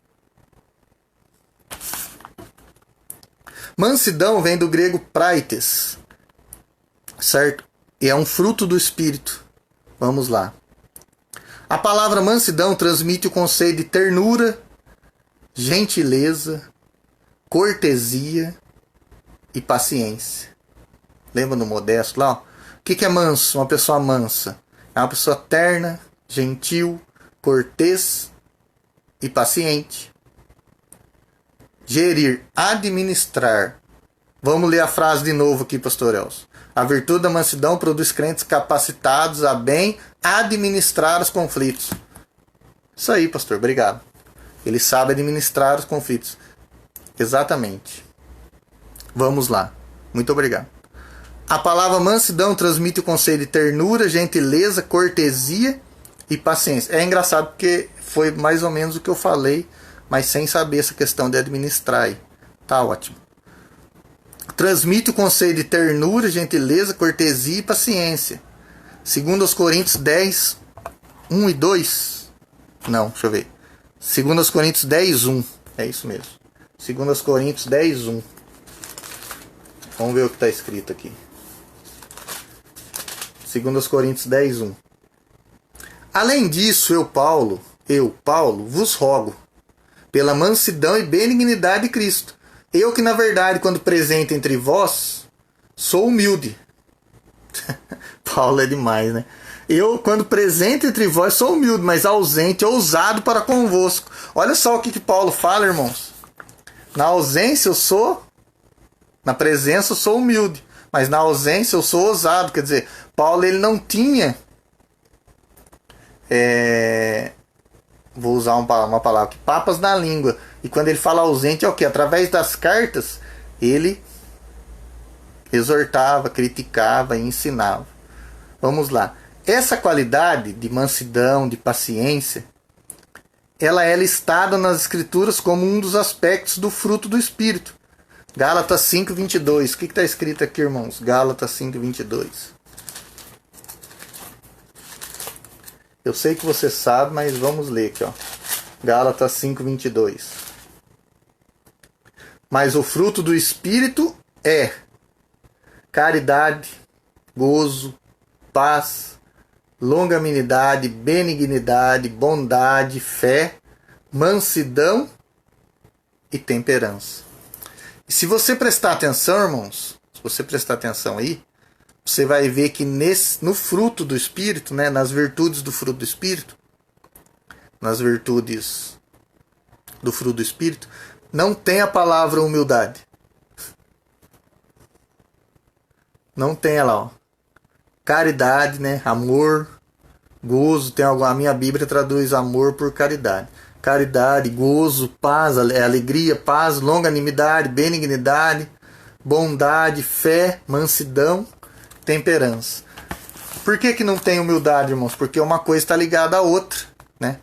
Mansidão vem do grego praites, certo? E é um fruto do espírito. Vamos lá. A palavra mansidão transmite o conceito de ternura, gentileza, cortesia e paciência. Lembra do Modesto lá? O que é manso? Uma pessoa mansa. É uma pessoa terna, gentil, cortês e paciente. Gerir, administrar. Vamos ler a frase de novo aqui, pastor Elcio. A virtude da mansidão produz crentes capacitados a bem administrar os conflitos. Isso aí, pastor, obrigado. Ele sabe administrar os conflitos. Exatamente. Vamos lá. Muito obrigado. A palavra mansidão transmite o conceito de ternura, gentileza, cortesia e paciência. É engraçado porque foi mais ou menos o que eu falei, mas sem saber essa questão de administrar aí. Tá ótimo. Transmite o conceito de ternura, gentileza, cortesia e paciência. Segundo aos Coríntios 10, 1 e 2. Não, deixa eu ver. Segundo aos Coríntios 10, 1. É isso mesmo. Segundo aos Coríntios 10, 1. Vamos ver o que está escrito aqui. Segundo aos Coríntios 10, 1. Além disso, eu, Paulo, vos rogo, pela mansidão e benignidade de Cristo. Eu que, na verdade, quando presente entre vós, sou humilde. Paulo é demais, né? Eu, quando presente entre vós, sou humilde, mas ausente, ousado para convosco. Olha só o que Paulo fala, irmãos. Na ausência eu sou, na presença eu sou humilde, mas na ausência eu sou ousado. Quer dizer, Paulo ele não tinha, vou usar uma palavra aqui, papas na língua. E quando ele fala ausente é o que? Através das cartas ele exortava, criticava e ensinava. Vamos lá. Essa qualidade de mansidão, de paciência, ela é listada nas Escrituras como um dos aspectos do fruto do Espírito. Gálatas 5:22. O que está escrito aqui, irmãos? Gálatas 5:22. Eu sei que você sabe, mas vamos ler aqui, ó. Gálatas 5:22. Mas o fruto do Espírito é caridade, gozo, paz, longanimidade, benignidade, bondade, fé, mansidão e temperança. E se você prestar atenção, irmãos, se você prestar atenção aí, você vai ver que no fruto do Espírito, né, nas virtudes do fruto do Espírito, nas virtudes do fruto do Espírito, não tem a palavra humildade. Não tem ela, ó. Caridade, né? Amor, gozo. Tem algo, a minha Bíblia traduz amor por caridade. Caridade, gozo, paz, alegria, paz, longanimidade, benignidade, bondade, fé, mansidão, temperança. Por que não tem humildade, irmãos? Porque uma coisa está ligada à outra, né?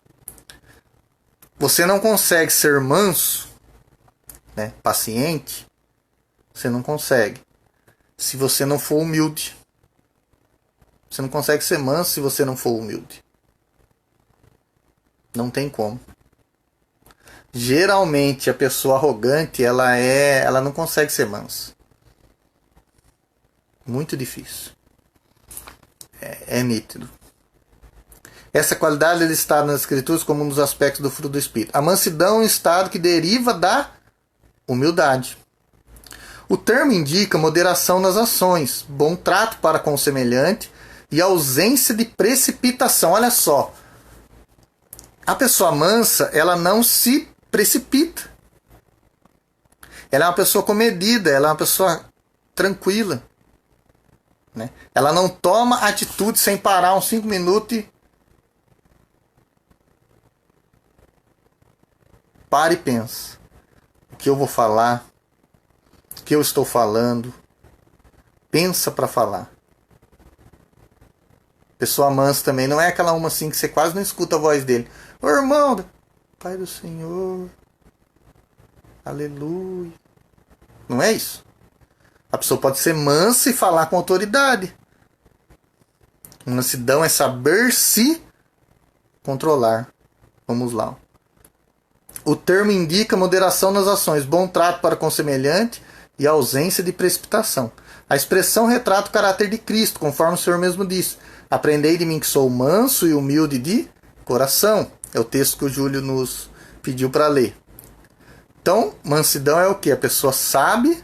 Você não consegue ser manso, né? Paciente, você não consegue se você não for humilde. Você não consegue ser manso se você não for humilde. Não tem como. Geralmente a pessoa arrogante, ela não consegue ser mansa. Muito difícil. É nítido. Essa qualidade é listada nas Escrituras como um dos aspectos do fruto do Espírito. A mansidão é um estado que deriva da humildade. O termo indica moderação nas ações, bom trato para com o semelhante e ausência de precipitação. Olha só. A pessoa mansa, ela não se precipita. Ela é uma pessoa comedida, ela é uma pessoa tranquila. Né? Ela não toma atitude sem parar uns 5 minutos e para e pensa. O que eu vou falar? O que eu estou falando? Pensa para falar. Pessoa mansa também não é aquela uma assim que você quase não escuta a voz dele. Ô irmão, Pai do Senhor, aleluia. Não é isso? A pessoa pode ser mansa e falar com autoridade. Mansidão é saber se controlar. Vamos lá. O termo indica moderação nas ações, bom trato para com o semelhante e ausência de precipitação. A expressão retrata o caráter de Cristo, conforme o Senhor mesmo disse. Aprendei de mim que sou manso e humilde de coração. É o texto que o Júlio nos pediu para ler. Então, mansidão é o que? A pessoa sabe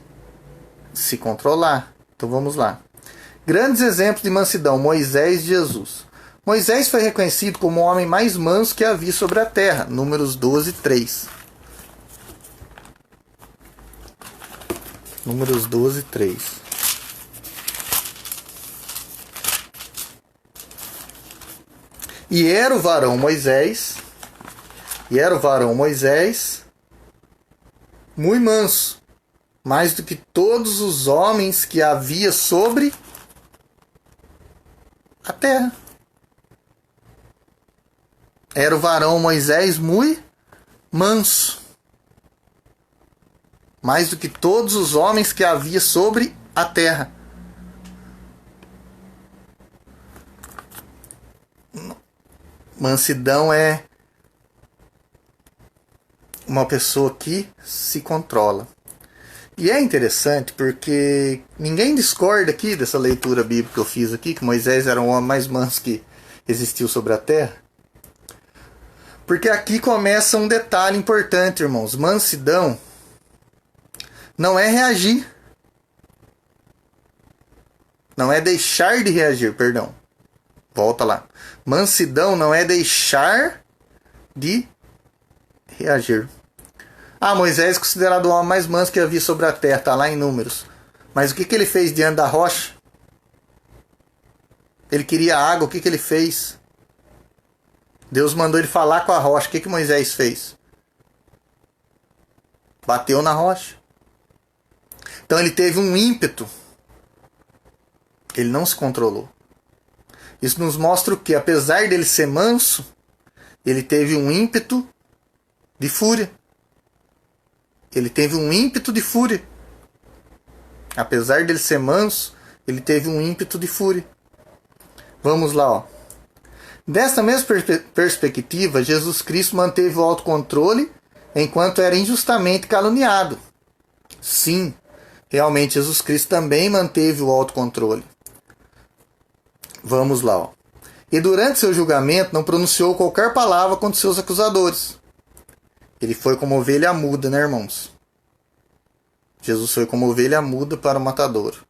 se controlar. Então vamos lá. Grandes exemplos de mansidão: Moisés e Jesus. Moisés foi reconhecido como o homem mais manso que havia sobre a terra. Números 12, 3. Números 12, 3. E era o varão Moisés, muito manso, mais do que todos os homens que havia sobre a terra. Era o varão Moisés muito manso, mais do que todos os homens que havia sobre a terra. Mansidão é uma pessoa que se controla. E é interessante porque ninguém discorda aqui dessa leitura bíblica que eu fiz aqui, que Moisés era o homem mais manso que existiu sobre a terra. Porque aqui começa um detalhe importante, irmãos. Mansidão não é reagir. Não é deixar de reagir, perdão. Volta lá. Mansidão não é deixar de reagir. Ah, Moisés é considerado o homem mais manso que havia sobre a terra, está lá em Números. Mas o que ele fez diante da rocha? Ele queria água, o que ele fez? Deus mandou ele falar com a rocha, o que Moisés fez? Bateu na rocha. Então ele teve um ímpeto. Ele não se controlou. Isso nos mostra o que? Apesar dele ser manso, ele teve um ímpeto de fúria. Ele teve um ímpeto de fúria. Apesar dele ser manso, ele teve um ímpeto de fúria. Vamos lá, ó. Desta mesma perspectiva, Jesus Cristo manteve o autocontrole enquanto era injustamente caluniado. Sim, realmente Jesus Cristo também manteve o autocontrole. Vamos lá, ó. E durante seu julgamento não pronunciou qualquer palavra contra seus acusadores. Ele foi como ovelha muda, né, irmãos? Jesus foi como ovelha muda para o matadouro.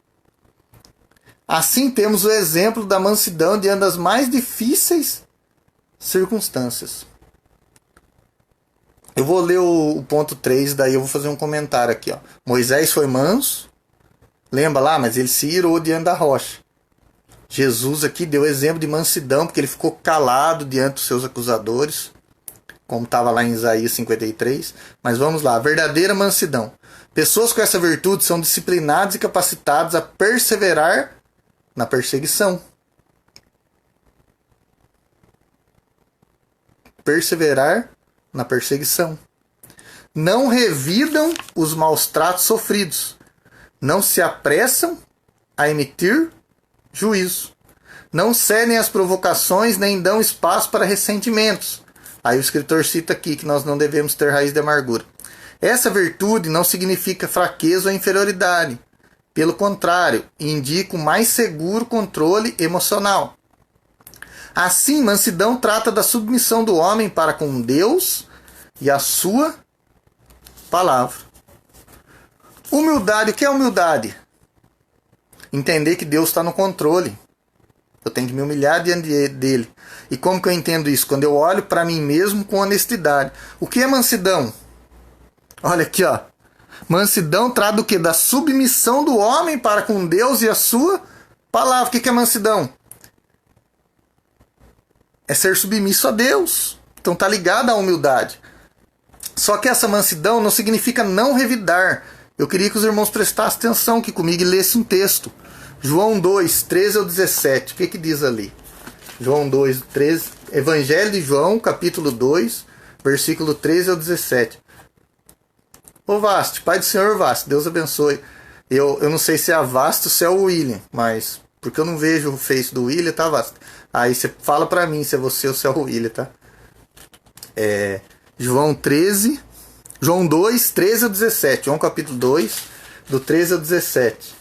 Assim temos o exemplo da mansidão diante das mais difíceis circunstâncias. Eu vou ler o ponto 3, daí eu vou fazer um comentário aqui, ó. Moisés foi manso, lembra lá, mas ele se irou diante da rocha. Jesus aqui deu exemplo de mansidão, porque ele ficou calado diante dos seus acusadores, como estava lá em Isaías 53. Mas vamos lá, a verdadeira mansidão. Pessoas com essa virtude são disciplinadas e capacitadas a perseverar na perseguição. Perseverar na perseguição. Não revidam os maus tratos sofridos. Não se apressam a emitir juízo. Não cedem às provocações, nem dão espaço para ressentimentos. Aí o escritor cita aqui que nós não devemos ter raiz de amargura. Essa virtude não significa fraqueza ou inferioridade. Pelo contrário, indica um mais seguro controle emocional. Assim, mansidão trata da submissão do homem para com Deus e a sua palavra. Humildade, o que é humildade? Entender que Deus está no controle. Eu tenho que me humilhar diante dele. E como que eu entendo isso? Quando eu olho para mim mesmo com honestidade. O que é mansidão? Olha aqui, ó. Mansidão trata do que? Da submissão do homem para com Deus e a sua palavra. O que é mansidão? É ser submisso a Deus. Então tá ligado à humildade. Só que essa mansidão não significa não revidar. Eu queria que os irmãos prestassem atenção aqui comigo e lessem um texto. João 2, 13 ao 17. O que diz ali? João 2, 13. Evangelho de João, capítulo 2, versículo 13 ao 17. Ô Vasto, Pai do Senhor Vasto, Deus abençoe. Eu não sei se é a Vasto ou se é o William, mas porque eu não vejo o face do William, tá, Vasto? Aí você fala pra mim se é você ou se é o William, tá? João 2, 13 ao 17. João capítulo 2, do 13 ao 17.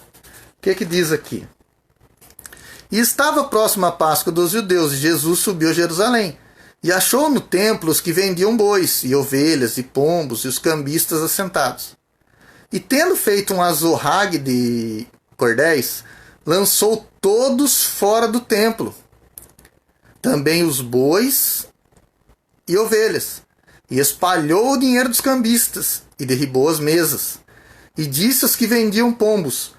O que diz aqui? E estava próxima a Páscoa dos judeus, e Jesus subiu a Jerusalém. E achou no templo os que vendiam bois, e ovelhas, e pombos, e os cambistas assentados. E tendo feito um azorrague de cordéis, lançou todos fora do templo, também os bois e ovelhas, e espalhou o dinheiro dos cambistas, e derribou as mesas. E disse aos que vendiam pombos: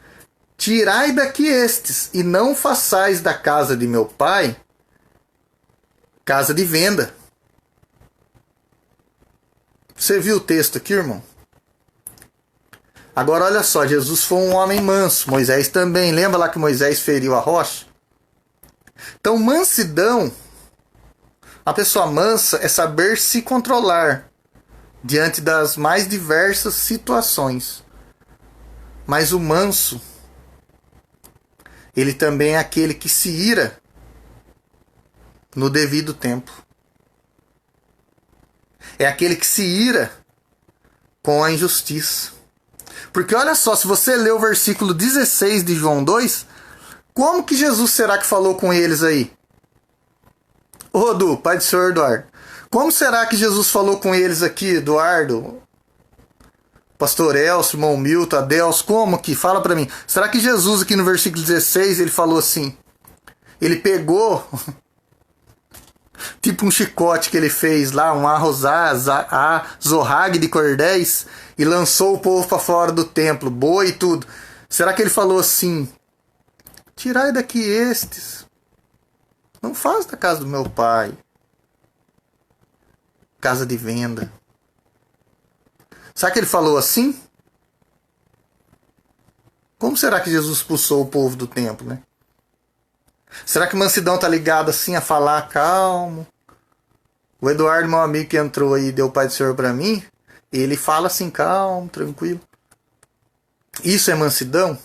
tirai daqui estes, e não façais da casa de meu pai casa de venda. Você viu o texto aqui, irmão? Agora olha só, Jesus foi um homem manso, Moisés também. Lembra lá que Moisés feriu a rocha? Então, mansidão, a pessoa mansa é saber se controlar diante das mais diversas situações. Mas o manso, ele também é aquele que se ira no devido tempo. É aquele que se ira com a injustiça. Porque olha só, se você ler o versículo 16 de João 2, como que Jesus será que falou com eles aí? Ô Rodu, pai do senhor Eduardo, como será que Jesus falou com eles aqui, Eduardo, pastor Elcio, irmão Milton, Adelso, como que? Fala pra mim. Será que Jesus aqui no versículo 16, ele falou assim, ele pegou tipo um chicote que ele fez lá, um azorrague de cordéis, e lançou o povo para fora do templo, boi e tudo. Será que ele falou assim, tirai daqui estes, não faz da casa do meu pai casa de venda? Será que ele falou assim? Como será que Jesus expulsou o povo do templo, né? Será que mansidão tá ligado assim a falar calmo? O Eduardo, meu amigo que entrou aí e deu o Pai do Senhor para mim, ele fala assim calmo, tranquilo. Isso é mansidão?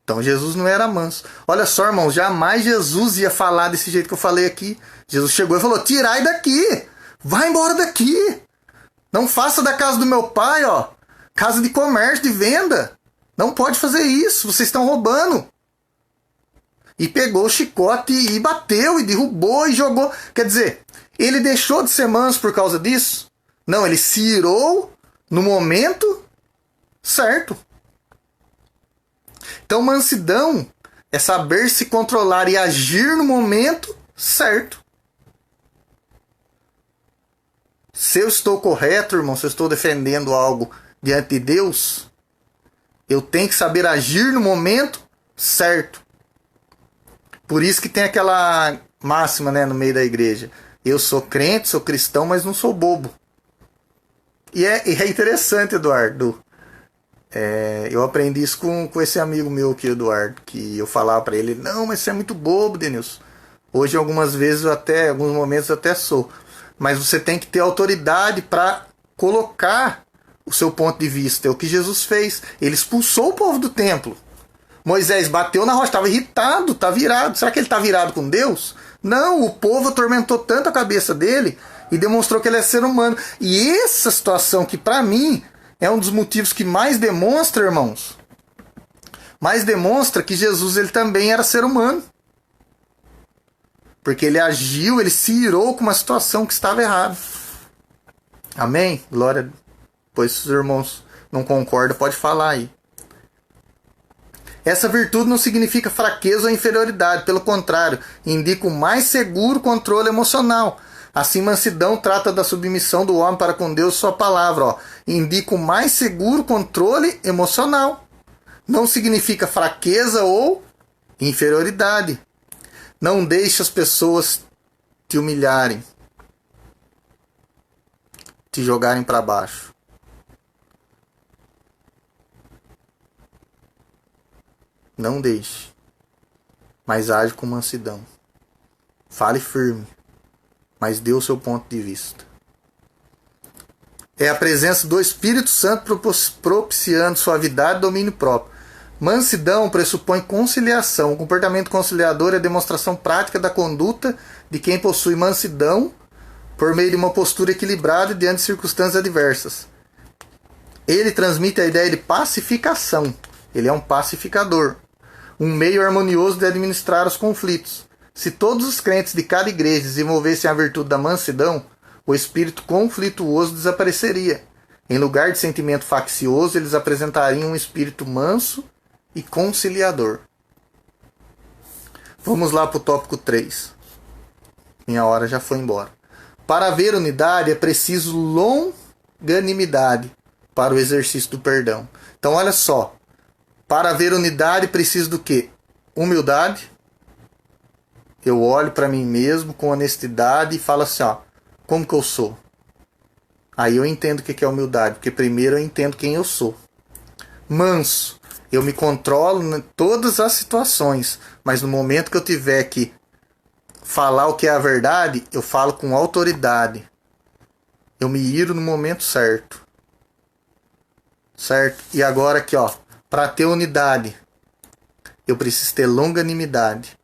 Então Jesus não era manso. Olha só, irmãos, jamais Jesus ia falar desse jeito que eu falei aqui. Jesus chegou e falou, tirai daqui, vai embora daqui. Não faça da casa do meu pai, ó, casa de comércio, de venda. Não pode fazer isso, vocês estão roubando. E pegou o chicote e bateu, e derrubou, e jogou. Quer dizer, ele deixou de ser manso por causa disso? Não, ele se irou no momento certo. Então, mansidão é saber se controlar e agir no momento certo. Se eu estou correto, irmão, se eu estou defendendo algo diante de Deus, eu tenho que saber agir no momento certo. Por isso que tem aquela máxima, né, no meio da igreja. Eu sou crente, sou cristão, mas não sou bobo. E é interessante, Eduardo. Eu aprendi isso com esse amigo meu aqui, Eduardo, que eu falava para ele, não, mas você é muito bobo, Denilson. Hoje, algumas vezes, alguns momentos eu até sou. Mas você tem que ter autoridade para colocar o seu ponto de vista. É o que Jesus fez. Ele expulsou o povo do templo. Moisés bateu na rocha, estava irritado, está virado. Será que ele está virado com Deus? Não, o povo atormentou tanto a cabeça dele e demonstrou que ele é ser humano. E essa situação que para mim é um dos motivos que mais demonstra, irmãos, mais demonstra que Jesus ele também era ser humano. Porque ele agiu, ele se irou com uma situação que estava errada. Amém? Glória. Pois se os irmãos não concordam, pode falar aí. Essa virtude não significa fraqueza ou inferioridade, pelo contrário, indica o mais seguro controle emocional. Assim, mansidão trata da submissão do homem para com Deus e sua palavra. Ó. Indica o mais seguro controle emocional. Não significa fraqueza ou inferioridade. Não deixe as pessoas te humilharem, te jogarem para baixo. Não deixe, mas age com mansidão. Fale firme, mas dê o seu ponto de vista. É a presença do Espírito Santo propiciando suavidade e domínio próprio. Mansidão pressupõe conciliação. O comportamento conciliador é a demonstração prática da conduta de quem possui mansidão por meio de uma postura equilibrada diante de circunstâncias adversas. Ele transmite a ideia de pacificação. Ele é um pacificador. Um meio harmonioso de administrar os conflitos. Se todos os crentes de cada igreja desenvolvessem a virtude da mansidão, o espírito conflituoso desapareceria. Em lugar de sentimento faccioso, eles apresentariam um espírito manso e conciliador. Vamos lá para o tópico 3. Minha hora já foi embora. Para haver unidade é preciso longanimidade para o exercício do perdão. Então olha só. Para haver unidade, preciso do quê? Humildade. Eu olho para mim mesmo com honestidade e falo assim, ó, como que eu sou? Aí eu entendo o que é humildade, porque primeiro eu entendo quem eu sou. Manso, eu me controlo em todas as situações, mas no momento que eu tiver que falar o que é a verdade, eu falo com autoridade. Eu me iro no momento certo. Certo? E agora aqui, ó, para ter unidade, eu preciso ter longanimidade.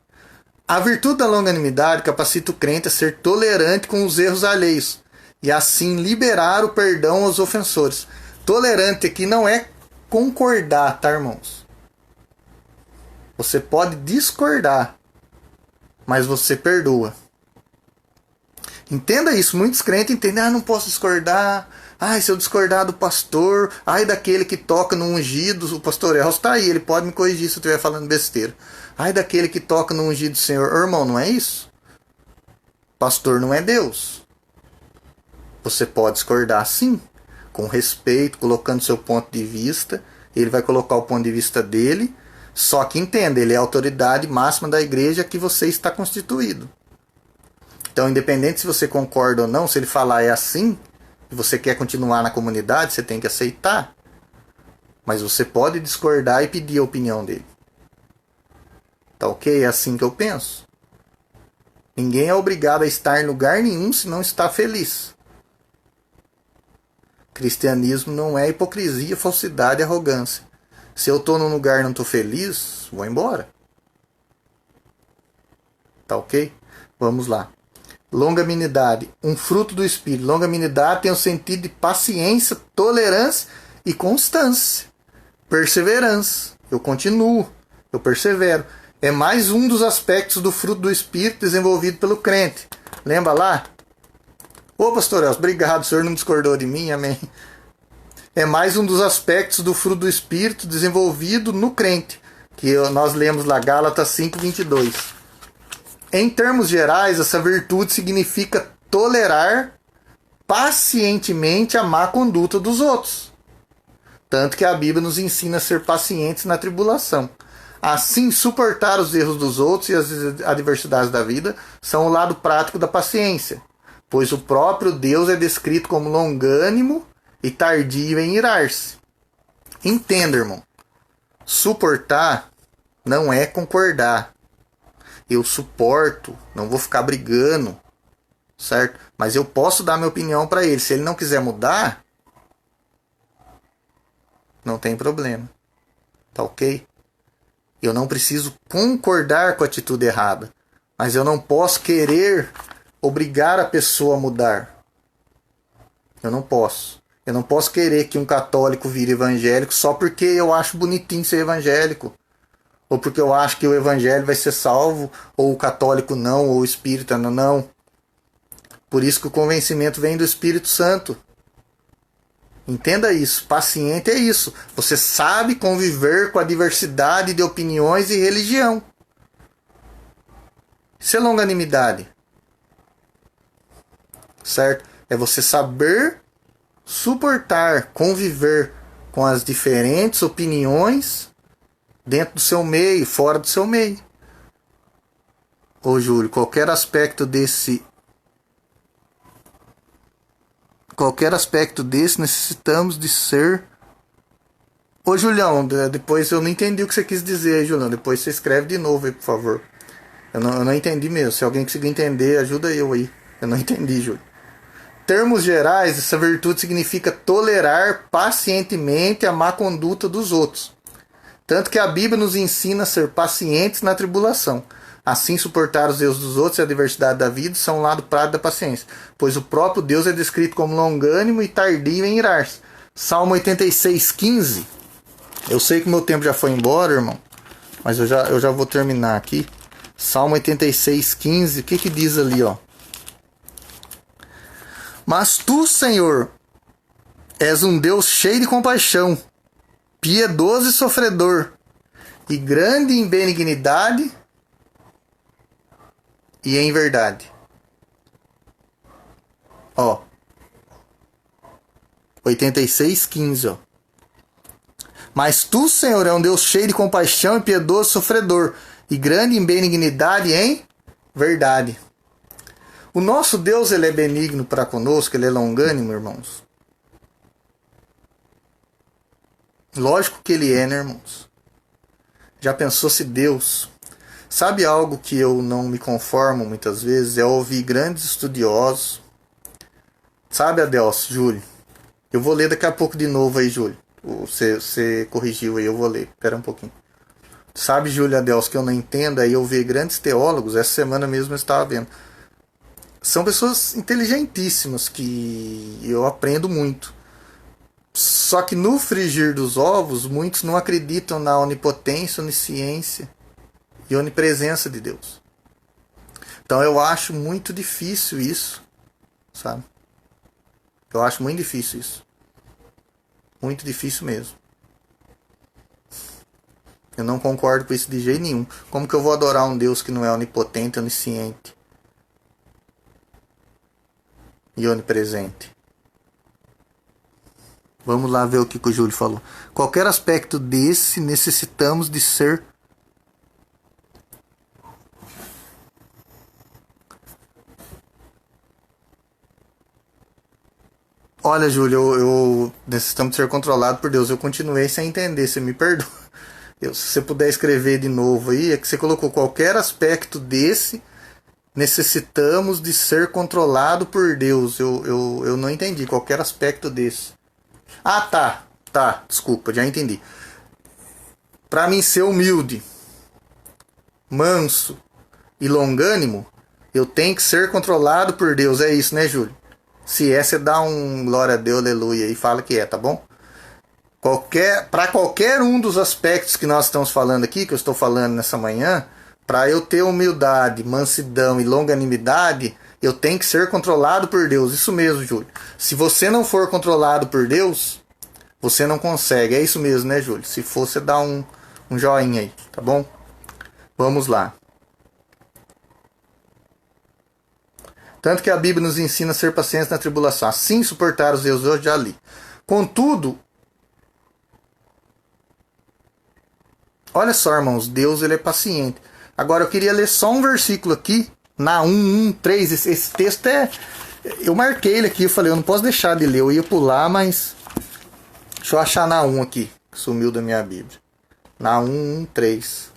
A virtude da longanimidade capacita o crente a ser tolerante com os erros alheios e assim liberar o perdão aos ofensores. Tolerante aqui não é concordar, tá, irmãos? Você pode discordar, mas você perdoa. Entenda isso. Muitos crentes entendem, não posso discordar. Se eu discordar do pastor, daquele que toca no ungido, o pastor Elcio está aí, ele pode me corrigir se eu estiver falando besteira. Daquele que toca no ungido do Senhor. Irmão, não é isso? Pastor não é Deus. Você pode discordar sim, com respeito, colocando seu ponto de vista. Ele vai colocar o ponto de vista dele. Só que entenda, ele é a autoridade máxima da igreja que você está constituído. Então, independente se você concorda ou não, se ele falar é assim, e você quer continuar na comunidade, você tem que aceitar. Mas você pode discordar e pedir a opinião dele. Tá ok? É assim que eu penso. Ninguém é obrigado a estar em lugar nenhum se não está feliz. Cristianismo não é hipocrisia, falsidade e arrogância. Se eu estou num lugar e não estou feliz, vou embora. Tá ok? Vamos lá. Longanimidade, um fruto do Espírito. Longanimidade tem o sentido de paciência, tolerância e constância. Perseverança. Eu continuo, eu persevero. É mais um dos aspectos do fruto do Espírito desenvolvido pelo crente. Lembra lá? Ô pastor Elcio, obrigado, o senhor não discordou de mim, amém. É mais um dos aspectos do fruto do Espírito desenvolvido no crente, que nós lemos lá Gálatas 5:22. Em termos gerais, essa virtude significa tolerar pacientemente a má conduta dos outros. Tanto que a Bíblia nos ensina a ser pacientes na tribulação. Assim, suportar os erros dos outros e as adversidades da vida são o lado prático da paciência, pois o próprio Deus é descrito como longânimo e tardio em irar-se. Entenda, irmão. Suportar não é concordar. Eu suporto, não vou ficar brigando, certo? Mas eu posso dar minha opinião para ele. Se ele não quiser mudar, não tem problema. Tá ok? Eu não preciso concordar com a atitude errada, mas eu não posso querer obrigar a pessoa a mudar. Eu não posso. Eu não posso querer que um católico vire evangélico só porque eu acho bonitinho ser evangélico. Ou porque eu acho que o evangelho vai ser salvo, ou o católico não, ou o espírita não. Por isso que o convencimento vem do Espírito Santo. Entenda isso. Paciente é isso. Você sabe conviver com a diversidade de opiniões e religião. Isso é longanimidade. Certo? É você saber suportar, conviver com as diferentes opiniões dentro do seu meio, fora do seu meio. Ô Júlio, qualquer aspecto desse necessitamos de ser... Ô Julião, depois eu não entendi o que você quis dizer aí, Julião. Depois você escreve de novo aí, por favor. Eu não entendi mesmo. Se alguém conseguir entender, ajuda eu aí. Eu não entendi, Júlio. Termos gerais, essa virtude significa tolerar pacientemente a má conduta dos outros. Tanto que a Bíblia nos ensina a ser pacientes na tribulação. Assim, suportar os erros dos outros e a adversidade da vida são um lado prático da paciência, pois o próprio Deus é descrito como longânimo e tardio em irar-se. Salmo 86:15. Eu sei que meu tempo já foi embora, irmão, mas eu já vou terminar aqui. Salmo 86:15, o que diz ali, ó? Mas tu, Senhor, és um Deus cheio de compaixão, piedoso e sofredor, e grande em benignidade e em verdade. Ó, 86:15, ó. Mas tu, Senhor, é um Deus cheio de compaixão e piedoso e sofredor, e grande em benignidade e em verdade. O nosso Deus, ele é benigno para conosco, ele é longânimo, irmãos. Lógico que ele é, né, irmãos? Já pensou se Deus... Sabe algo que eu não me conformo muitas vezes? É ouvir grandes estudiosos. Sabe, Adelso, Júlio? Eu vou ler daqui a pouco de novo aí, Júlio. Você corrigiu aí, eu vou ler. Espera um pouquinho. Sabe, Júlio, Adelso, que eu não entendo? Aí eu vi grandes teólogos, essa semana mesmo eu estava vendo. São pessoas inteligentíssimas que eu aprendo muito. Só que no frigir dos ovos, muitos não acreditam na onipotência, onisciência e onipresença de Deus. Então eu acho muito difícil isso, sabe? Eu acho muito difícil isso. Muito difícil mesmo. Eu não concordo com isso de jeito nenhum. Como que eu vou adorar um Deus que não é onipotente, onisciente e onipresente? Vamos lá ver o que o Júlio falou. Qualquer aspecto desse necessitamos de ser... Olha, Júlio, necessitamos de ser controlados por Deus. Eu continuei sem entender, você me perdoa. Se você puder escrever de novo aí, é que você colocou qualquer aspecto desse, necessitamos de ser controlado por Deus. Eu não entendi qualquer aspecto desse. Ah, tá, desculpa, já entendi. Para mim ser humilde, manso e longânimo, eu tenho que ser controlado por Deus. É isso, né, Júlio? Se é, você dá um glória a Deus, aleluia, e fala que é, tá bom? Para qualquer um dos aspectos que nós estamos falando aqui, que eu estou falando nessa manhã, para eu ter humildade, mansidão e longanimidade, eu tenho que ser controlado por Deus. Isso mesmo, Júlio. Se você não for controlado por Deus, você não consegue. É isso mesmo, né, Júlio? Se for, você dá um joinha aí, tá bom? Vamos lá. Tanto que a Bíblia nos ensina a ser pacientes na tribulação, assim suportar os erros, eu já li. Contudo, olha só, irmãos, Deus ele é paciente. Agora eu queria ler só um versículo aqui, na 1:1:3. Esse texto é... Eu marquei ele aqui, eu falei, eu não posso deixar de ler, eu ia pular, mas... Deixa eu achar na 1 aqui, que sumiu da minha Bíblia. Na 1:3.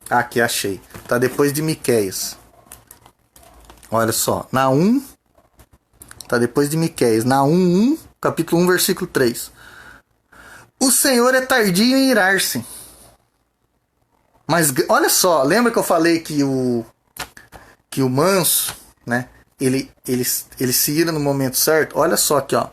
Aqui, achei. Tá depois de Miqueias. Olha só. Na 1. Tá depois de Miqueias. Na 1:1, capítulo 1, versículo 3. O Senhor é tardio em irar-se. Mas olha só. Lembra que eu falei que o manso, né? Ele se ira no momento certo? Olha só aqui, ó.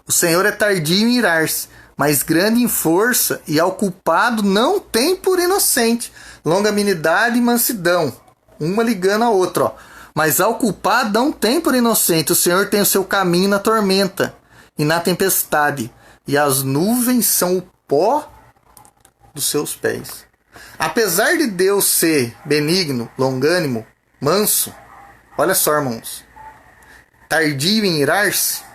O Senhor é tardio em irar-se, mas grande em força, e ao culpado não tem por inocente. Longanimidade e mansidão, uma ligando a outra, ó. Mas ao culpado não tem por inocente. O Senhor tem o seu caminho na tormenta e na tempestade, e as nuvens são o pó dos seus pés. Apesar de Deus ser benigno, longânimo, manso, olha só, irmãos, tardio em irar-se.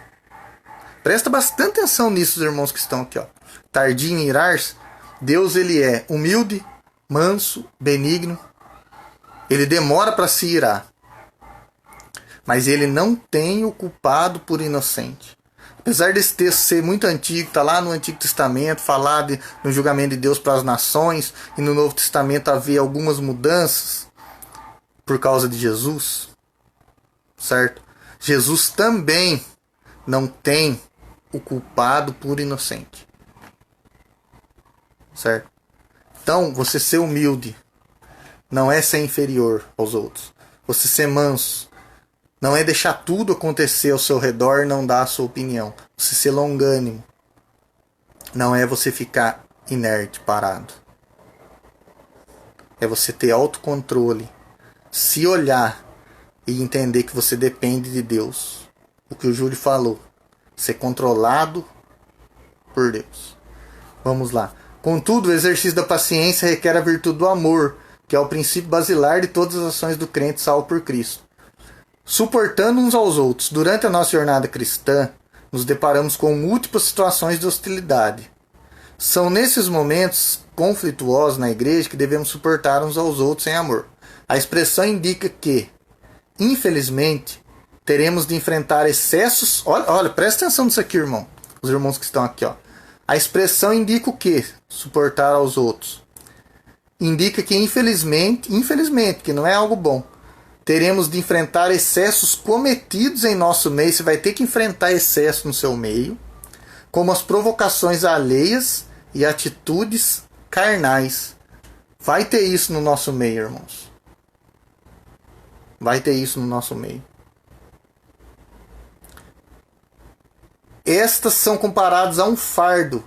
Presta bastante atenção nisso, irmãos que estão aqui, ó. Tardio em irar-se. Deus ele é humilde, manso, benigno. Ele demora para se irar. Mas ele não tem o culpado por inocente. Apesar desse texto ser muito antigo, está lá no Antigo Testamento, falar no julgamento de Deus para as nações, e no Novo Testamento haver algumas mudanças por causa de Jesus, certo? Jesus também não tem o culpado por inocente, certo? Então, você ser humilde não é ser inferior aos outros. Você ser manso não é deixar tudo acontecer ao seu redor e não dar a sua opinião. Você ser longânimo não é você ficar inerte, parado. É você ter autocontrole, se olhar e entender que você depende de Deus. O que o Júlio falou, ser controlado por Deus. Vamos lá. Contudo, o exercício da paciência requer a virtude do amor, que é o princípio basilar de todas as ações do crente salvo por Cristo. Suportando uns aos outros. Durante a nossa jornada cristã, nos deparamos com múltiplas situações de hostilidade. São nesses momentos conflituosos na igreja que devemos suportar uns aos outros em amor. A expressão indica que, infelizmente, teremos de enfrentar excessos. Olha, presta atenção nisso aqui, irmão. Os irmãos que estão aqui, ó. A expressão indica o que? Suportar aos outros. Indica que, infelizmente, que não é algo bom, teremos de enfrentar excessos cometidos em nosso meio. Você vai ter que enfrentar excessos no seu meio, como as provocações alheias e atitudes carnais. Vai ter isso no nosso meio, irmãos. Vai ter isso no nosso meio. Estas são comparadas a um fardo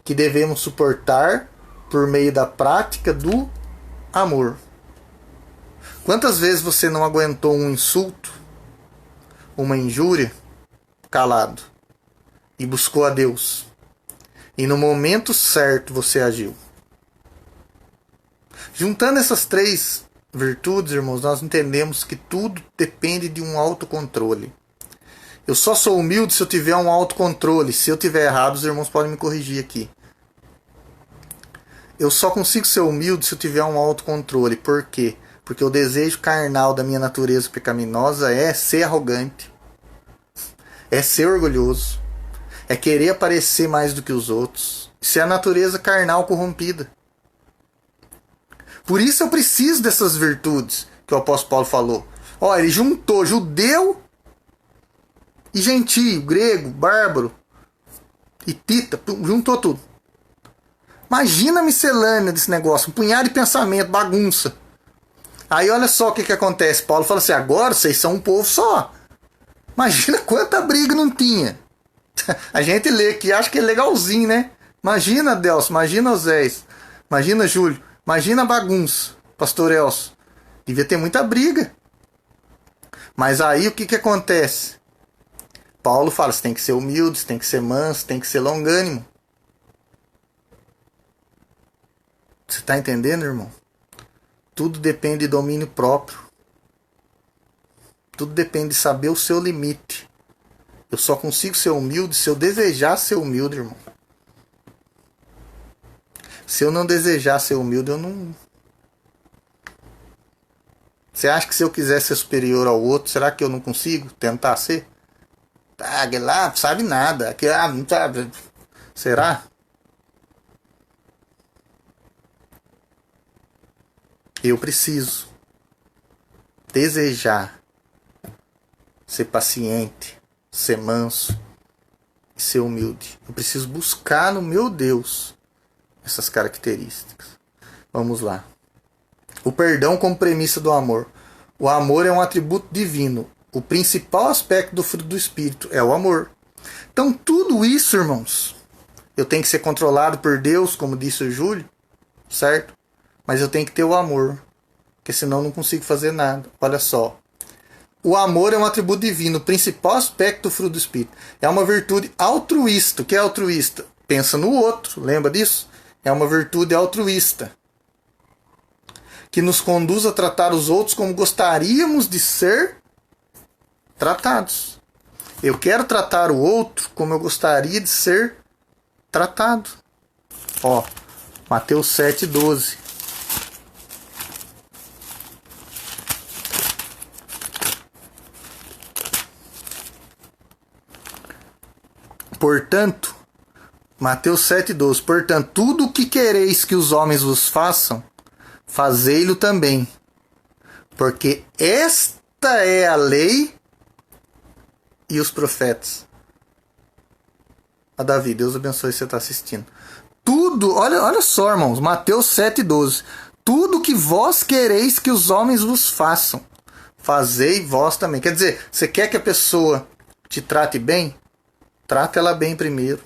que devemos suportar por meio da prática do amor. Quantas vezes você não aguentou um insulto, uma injúria, calado, e buscou a Deus? E no momento certo você agiu. Juntando essas três virtudes, irmãos, nós entendemos que tudo depende de um autocontrole. Eu só sou humilde se eu tiver um autocontrole. Se eu tiver errado, os irmãos podem me corrigir aqui. Eu só consigo ser humilde se eu tiver um autocontrole. Por quê? Porque o desejo carnal da minha natureza pecaminosa é ser arrogante, é ser orgulhoso, é querer aparecer mais do que os outros. Isso é a natureza carnal corrompida. Por isso eu preciso dessas virtudes que o apóstolo Paulo falou. Olha, ele juntou judeu e gentio, grego, bárbaro, hitita, juntou tudo. Imagina a miscelânea desse negócio, um punhado de pensamento, bagunça. Aí olha só o que acontece. Paulo fala assim, agora vocês são um povo só. Imagina quanta briga não tinha. A gente lê aqui, acha que é legalzinho, né? Imagina, Delcio, imagina Oséias, imagina Júlio, imagina a bagunça, pastor Elcio. Devia ter muita briga. Mas aí o que acontece? Paulo fala, você tem que ser humilde, você tem que ser manso, tem que ser longânimo. Você está entendendo, irmão? Tudo depende de domínio próprio. Tudo depende de saber o seu limite. Eu só consigo ser humilde se eu desejar ser humilde, irmão. Se eu não desejar ser humilde, eu não... Você acha que se eu quiser ser superior ao outro, será que eu não consigo tentar ser? Ah, aquele lá não sabe nada. Aquele lá não sabe. Será? Eu preciso desejar ser paciente, ser manso e ser humilde. Eu preciso buscar no meu Deus essas características. Vamos lá. O perdão como premissa do amor. O amor é um atributo divino. O principal aspecto do fruto do Espírito é o amor. Então tudo isso, irmãos, eu tenho que ser controlado por Deus, como disse o Júlio, certo? Mas eu tenho que ter o amor, porque senão eu não consigo fazer nada. Olha só. O amor é um atributo divino, o principal aspecto do fruto do Espírito. É uma virtude altruísta. O que é altruísta? Pensa no outro, lembra disso? É uma virtude altruísta, que nos conduz a tratar os outros como gostaríamos de ser tratados. Eu quero tratar o outro como eu gostaria de ser tratado. Ó, Mateus 7,12. Portanto, Mateus 7,12. Portanto, tudo o que quereis que os homens vos façam, fazei-lo também. Porque esta é a lei e os profetas. A Davi, Deus abençoe se você está assistindo. Tudo, olha só, irmãos, Mateus 7,12. Tudo que vós quereis que os homens vos façam, fazei vós também. Quer dizer, você quer que a pessoa te trate bem? Trata ela bem primeiro.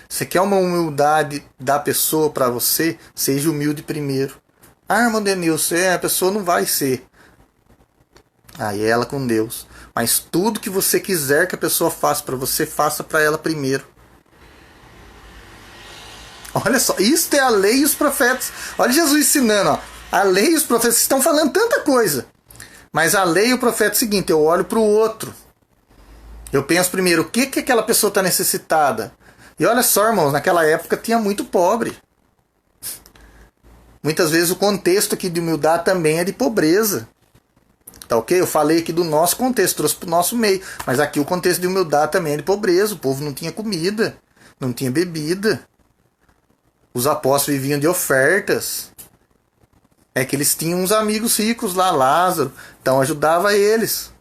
Você quer uma humildade da pessoa para você? Seja humilde primeiro. Ah, irmão Denilson, a pessoa não vai ser. Aí é ela com Deus. Mas tudo que você quiser que a pessoa faça para você, faça para ela primeiro. Olha só, isso é a lei e os profetas. Olha Jesus ensinando, ó. A lei e os profetas estão falando tanta coisa. Mas a lei e o profeta é o seguinte, eu olho para o outro. Eu penso primeiro, o que aquela pessoa está necessitada? E olha só, irmãos, naquela época tinha muito pobre. Muitas vezes o contexto aqui de humildade também é de pobreza. Tá ok? Eu falei aqui do nosso contexto, trouxe para o nosso meio. Mas aqui o contexto de humildade também é de pobreza. O povo não tinha comida, não tinha bebida. Os apóstolos viviam de ofertas. É que eles tinham uns amigos ricos lá, Lázaro. Então ajudava eles.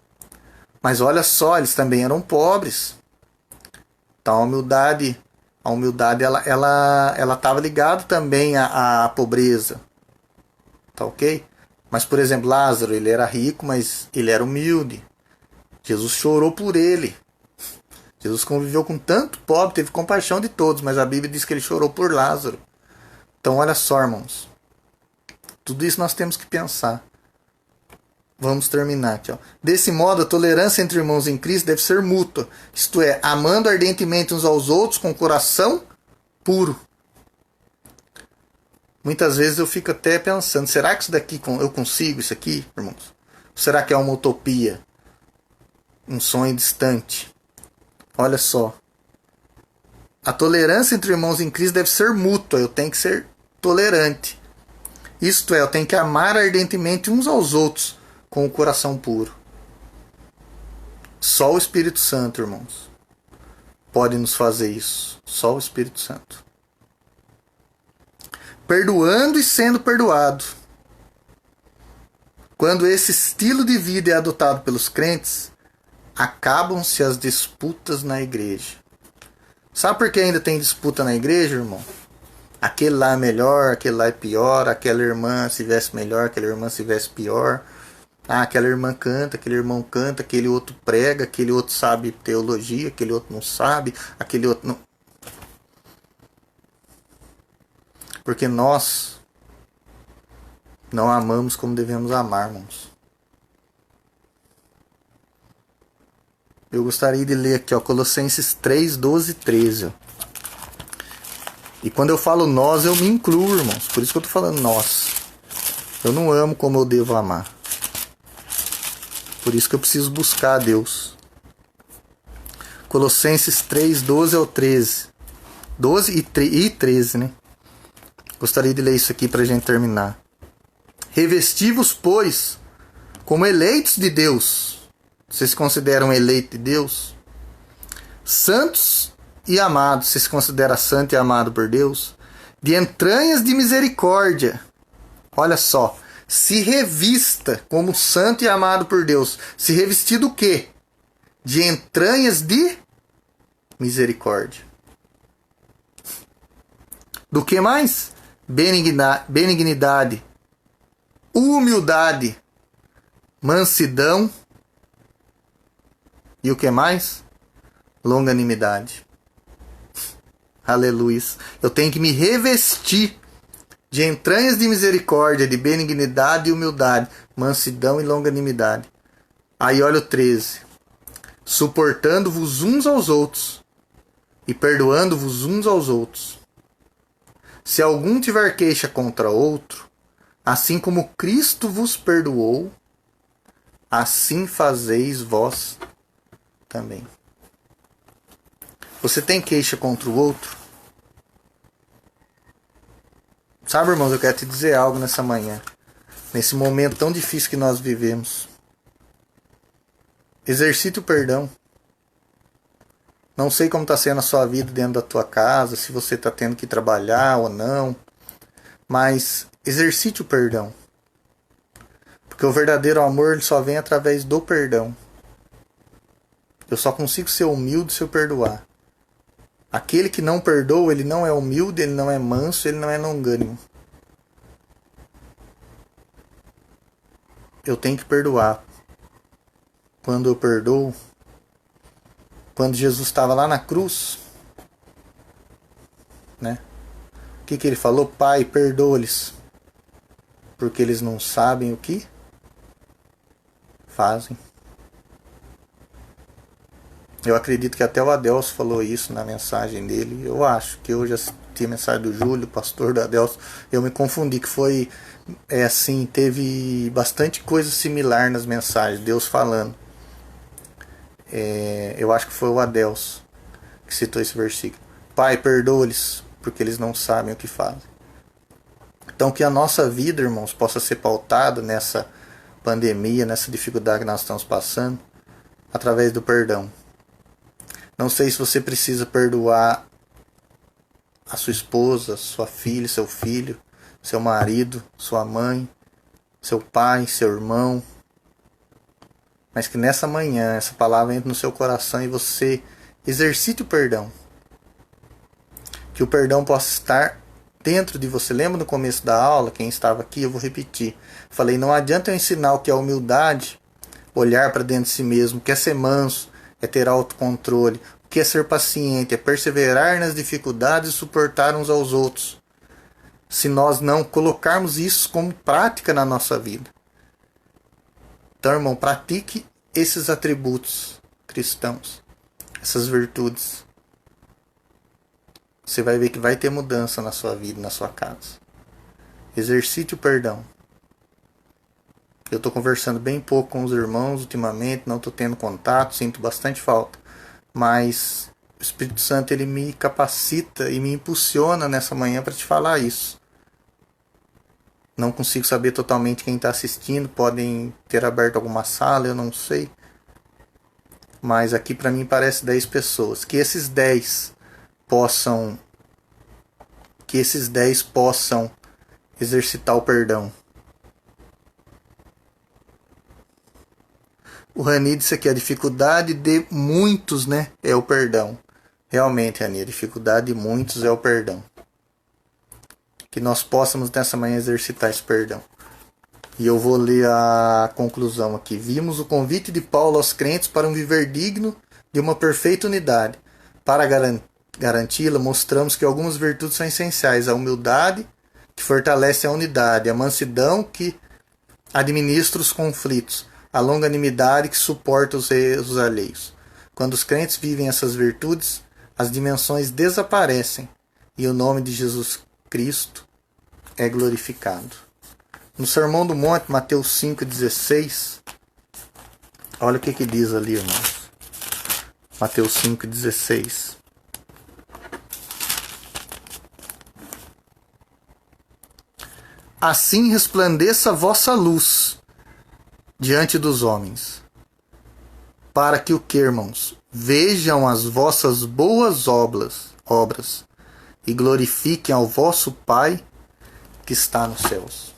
Mas olha só, eles também eram pobres. Então a humildade ela estava ligada também à pobreza. Tá ok? Mas, por exemplo, Lázaro, ele era rico, mas ele era humilde. Jesus chorou por ele. Jesus conviveu com tanto pobre, teve compaixão de todos, mas a Bíblia diz que ele chorou por Lázaro. Então, olha só, irmãos. Tudo isso nós temos que pensar. Vamos terminar aqui. Ó. Desse modo, a tolerância entre irmãos em Cristo deve ser mútua. Isto é, amando ardentemente uns aos outros com o coração puro. Muitas vezes eu fico até pensando, será que isso daqui eu consigo isso aqui, irmãos? Ou será que é uma utopia? Um sonho distante? Olha só. A tolerância entre irmãos em Cristo deve ser mútua. Eu tenho que ser tolerante. Isto é, eu tenho que amar ardentemente uns aos outros com o coração puro. Só o Espírito Santo, irmãos, pode nos fazer isso. Só o Espírito Santo. Perdoando e sendo perdoado. Quando esse estilo de vida é adotado pelos crentes, acabam-se as disputas na igreja. Sabe por que ainda tem disputa na igreja, irmão? Aquele lá é melhor, aquele lá é pior, aquela irmã se veste melhor, aquela irmã se veste pior. Ah, aquela irmã canta, aquele irmão canta, aquele outro prega, aquele outro sabe teologia, aquele outro não sabe, aquele outro não... Porque nós não amamos como devemos amar, irmãos. Eu gostaria de ler aqui, ó, Colossenses 3, 12 e 13. Ó. E quando eu falo nós, eu me incluo, irmãos. Por isso que eu tô falando nós. Eu não amo como eu devo amar. Por isso que eu preciso buscar a Deus. Colossenses 3, 12 ao 13. 12 e 13, né? Gostaria de ler isso aqui para a gente terminar. Revesti-vos, pois, como eleitos de Deus. Vocês se consideram eleitos de Deus? Santos e amados. Você se considera santo e amado por Deus? De entranhas de misericórdia. Olha só. Se revista como santo e amado por Deus. Se revestir do quê? De entranhas de misericórdia. Do que mais? Benignidade, humildade, mansidão e o que mais? Longanimidade. Aleluia. Eu tenho que me revestir de entranhas de misericórdia, de benignidade e humildade, mansidão e longanimidade. Aí olha o 13. Suportando-vos uns aos outros e perdoando-vos uns aos outros. Se algum tiver queixa contra outro, assim como Cristo vos perdoou, assim fazeis vós também. Você tem queixa contra o outro? Sabe, irmãos, eu quero te dizer algo nessa manhã. Nesse momento tão difícil que nós vivemos. Exercite o perdão. Não sei como está sendo a sua vida dentro da tua casa, se você está tendo que trabalhar ou não. Mas exercite o perdão. Porque o verdadeiro amor ele só vem através do perdão. Eu só consigo ser humilde se eu perdoar. Aquele que não perdoa, ele não é humilde, ele não é manso, ele não é longânimo. Eu tenho que perdoar. Quando eu perdoo, quando Jesus estava lá na cruz, né? O que ele falou? Pai, perdoa-lhes, porque eles não sabem o que fazem. Eu acredito que até o Adelso falou isso na mensagem dele. Eu acho que eu já repeti a mensagem do Júlio, pastor da Adelso, eu me confundi, que foi assim, teve bastante coisa similar nas mensagens, Deus falando. Eu acho que foi o Adelso que citou esse versículo. Pai, perdoa-lhes, porque eles não sabem o que fazem. Então que a nossa vida, irmãos, possa ser pautada nessa pandemia, nessa dificuldade que nós estamos passando, através do perdão. Não sei se você precisa perdoar a sua esposa, sua filha, seu filho, seu marido, sua mãe, seu pai, seu irmão. Mas que nessa manhã essa palavra entre no seu coração e você exercite o perdão. Que o perdão possa estar dentro de você. Lembra no começo da aula, quem estava aqui, eu vou repetir. Falei, não adianta eu ensinar o que é humildade, olhar para dentro de si mesmo, que é ser manso, é ter autocontrole, o que é ser paciente, é perseverar nas dificuldades e suportar uns aos outros. Se nós não colocarmos isso como prática na nossa vida. Então, irmão, pratique esses atributos cristãos, essas virtudes. Você vai ver que vai ter mudança na sua vida, na sua casa. Exercite o perdão. Eu estou conversando bem pouco com os irmãos ultimamente, não estou tendo contato, sinto bastante falta. Mas o Espírito Santo ele me capacita e me impulsiona nessa manhã para te falar isso. Não consigo saber totalmente quem está assistindo, podem ter aberto alguma sala, eu não sei. Mas aqui para mim parece 10 pessoas. Que esses 10 possam exercitar o perdão. O Rani disse aqui, a dificuldade de muitos, né, é o perdão. Realmente, Rani, a dificuldade de muitos é o perdão. Que nós possamos nessa manhã exercitar esse perdão. E eu vou ler a conclusão aqui. Vimos o convite de Paulo aos crentes para um viver digno de uma perfeita unidade. Para garanti-la, mostramos que algumas virtudes são essenciais. A humildade, que fortalece a unidade. A mansidão, que administra os conflitos. A longanimidade, que suporta os erros alheios. Quando os crentes vivem essas virtudes, as dimensões desaparecem e o nome de Jesus Cristo é glorificado. No Sermão do Monte, Mateus 5,16, olha o que diz ali, irmãos. Mateus 5,16. Assim resplandeça a vossa luz diante dos homens, para que o que, irmãos? Vejam as vossas boas obras e glorifiquem ao vosso Pai que está nos céus.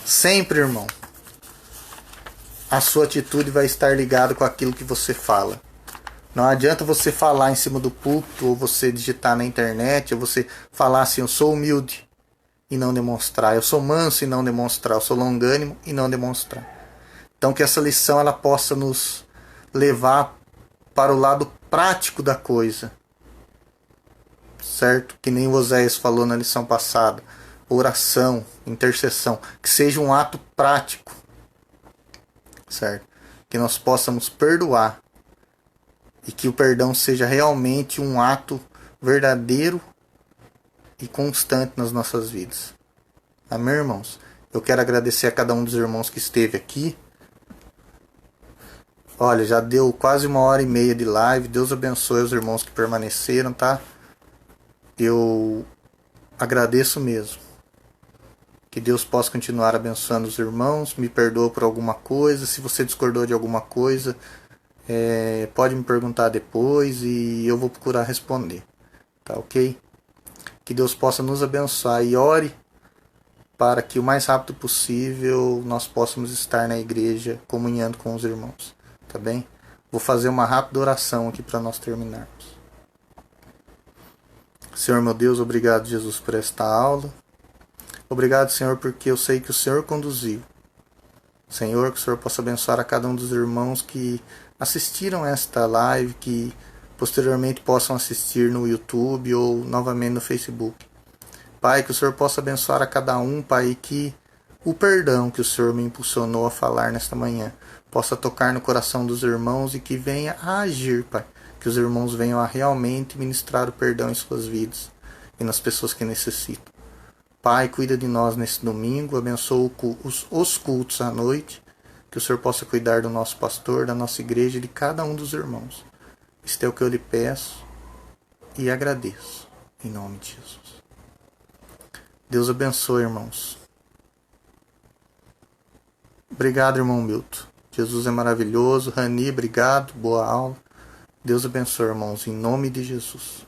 Sempre, irmão, a sua atitude vai estar ligada com aquilo que você fala. Não adianta você falar em cima do púlpito, ou você digitar na internet, ou você falar assim, eu sou humilde, e não demonstrar. Eu sou manso e não demonstrar. Eu sou longânimo e não demonstrar. Então que essa lição ela possa nos levar para o lado prático da coisa. Certo? Que nem o Oséias falou na lição passada. Oração, intercessão. Que seja um ato prático. Certo? Que nós possamos perdoar. E que o perdão seja realmente um ato verdadeiro e constante nas nossas vidas. Amém, irmãos? Eu quero agradecer a cada um dos irmãos que esteve aqui. Olha, já deu quase 1h30 de live. Deus abençoe os irmãos que permaneceram, tá? Eu agradeço mesmo. Que Deus possa continuar abençoando os irmãos. Me perdoa por alguma coisa. Se você discordou de alguma coisa, pode me perguntar depois e eu vou procurar responder. Tá ok? Que Deus possa nos abençoar e ore para que o mais rápido possível nós possamos estar na igreja comunhando com os irmãos. Tá bem? Vou fazer uma rápida oração aqui para nós terminarmos. Senhor meu Deus, obrigado, Jesus, por esta aula. Obrigado, Senhor, porque eu sei que o Senhor conduziu. Senhor, que o Senhor possa abençoar a cada um dos irmãos que assistiram esta live, que posteriormente possam assistir no YouTube ou novamente no Facebook. Pai, que o Senhor possa abençoar a cada um, Pai, que o perdão que o Senhor me impulsionou a falar nesta manhã possa tocar no coração dos irmãos e que venha a agir, Pai. Que os irmãos venham a realmente ministrar o perdão em suas vidas. e nas pessoas que necessitam. Pai, cuida de nós nesse domingo, abençoa os cultos à noite, que o Senhor possa cuidar do nosso pastor, da nossa igreja e de cada um dos irmãos. Isto é o que eu lhe peço e agradeço, em nome de Jesus. Deus abençoe, irmãos. Obrigado, irmão Milton. Jesus é maravilhoso. Rani, obrigado. Boa aula. Deus abençoe, irmãos, em nome de Jesus.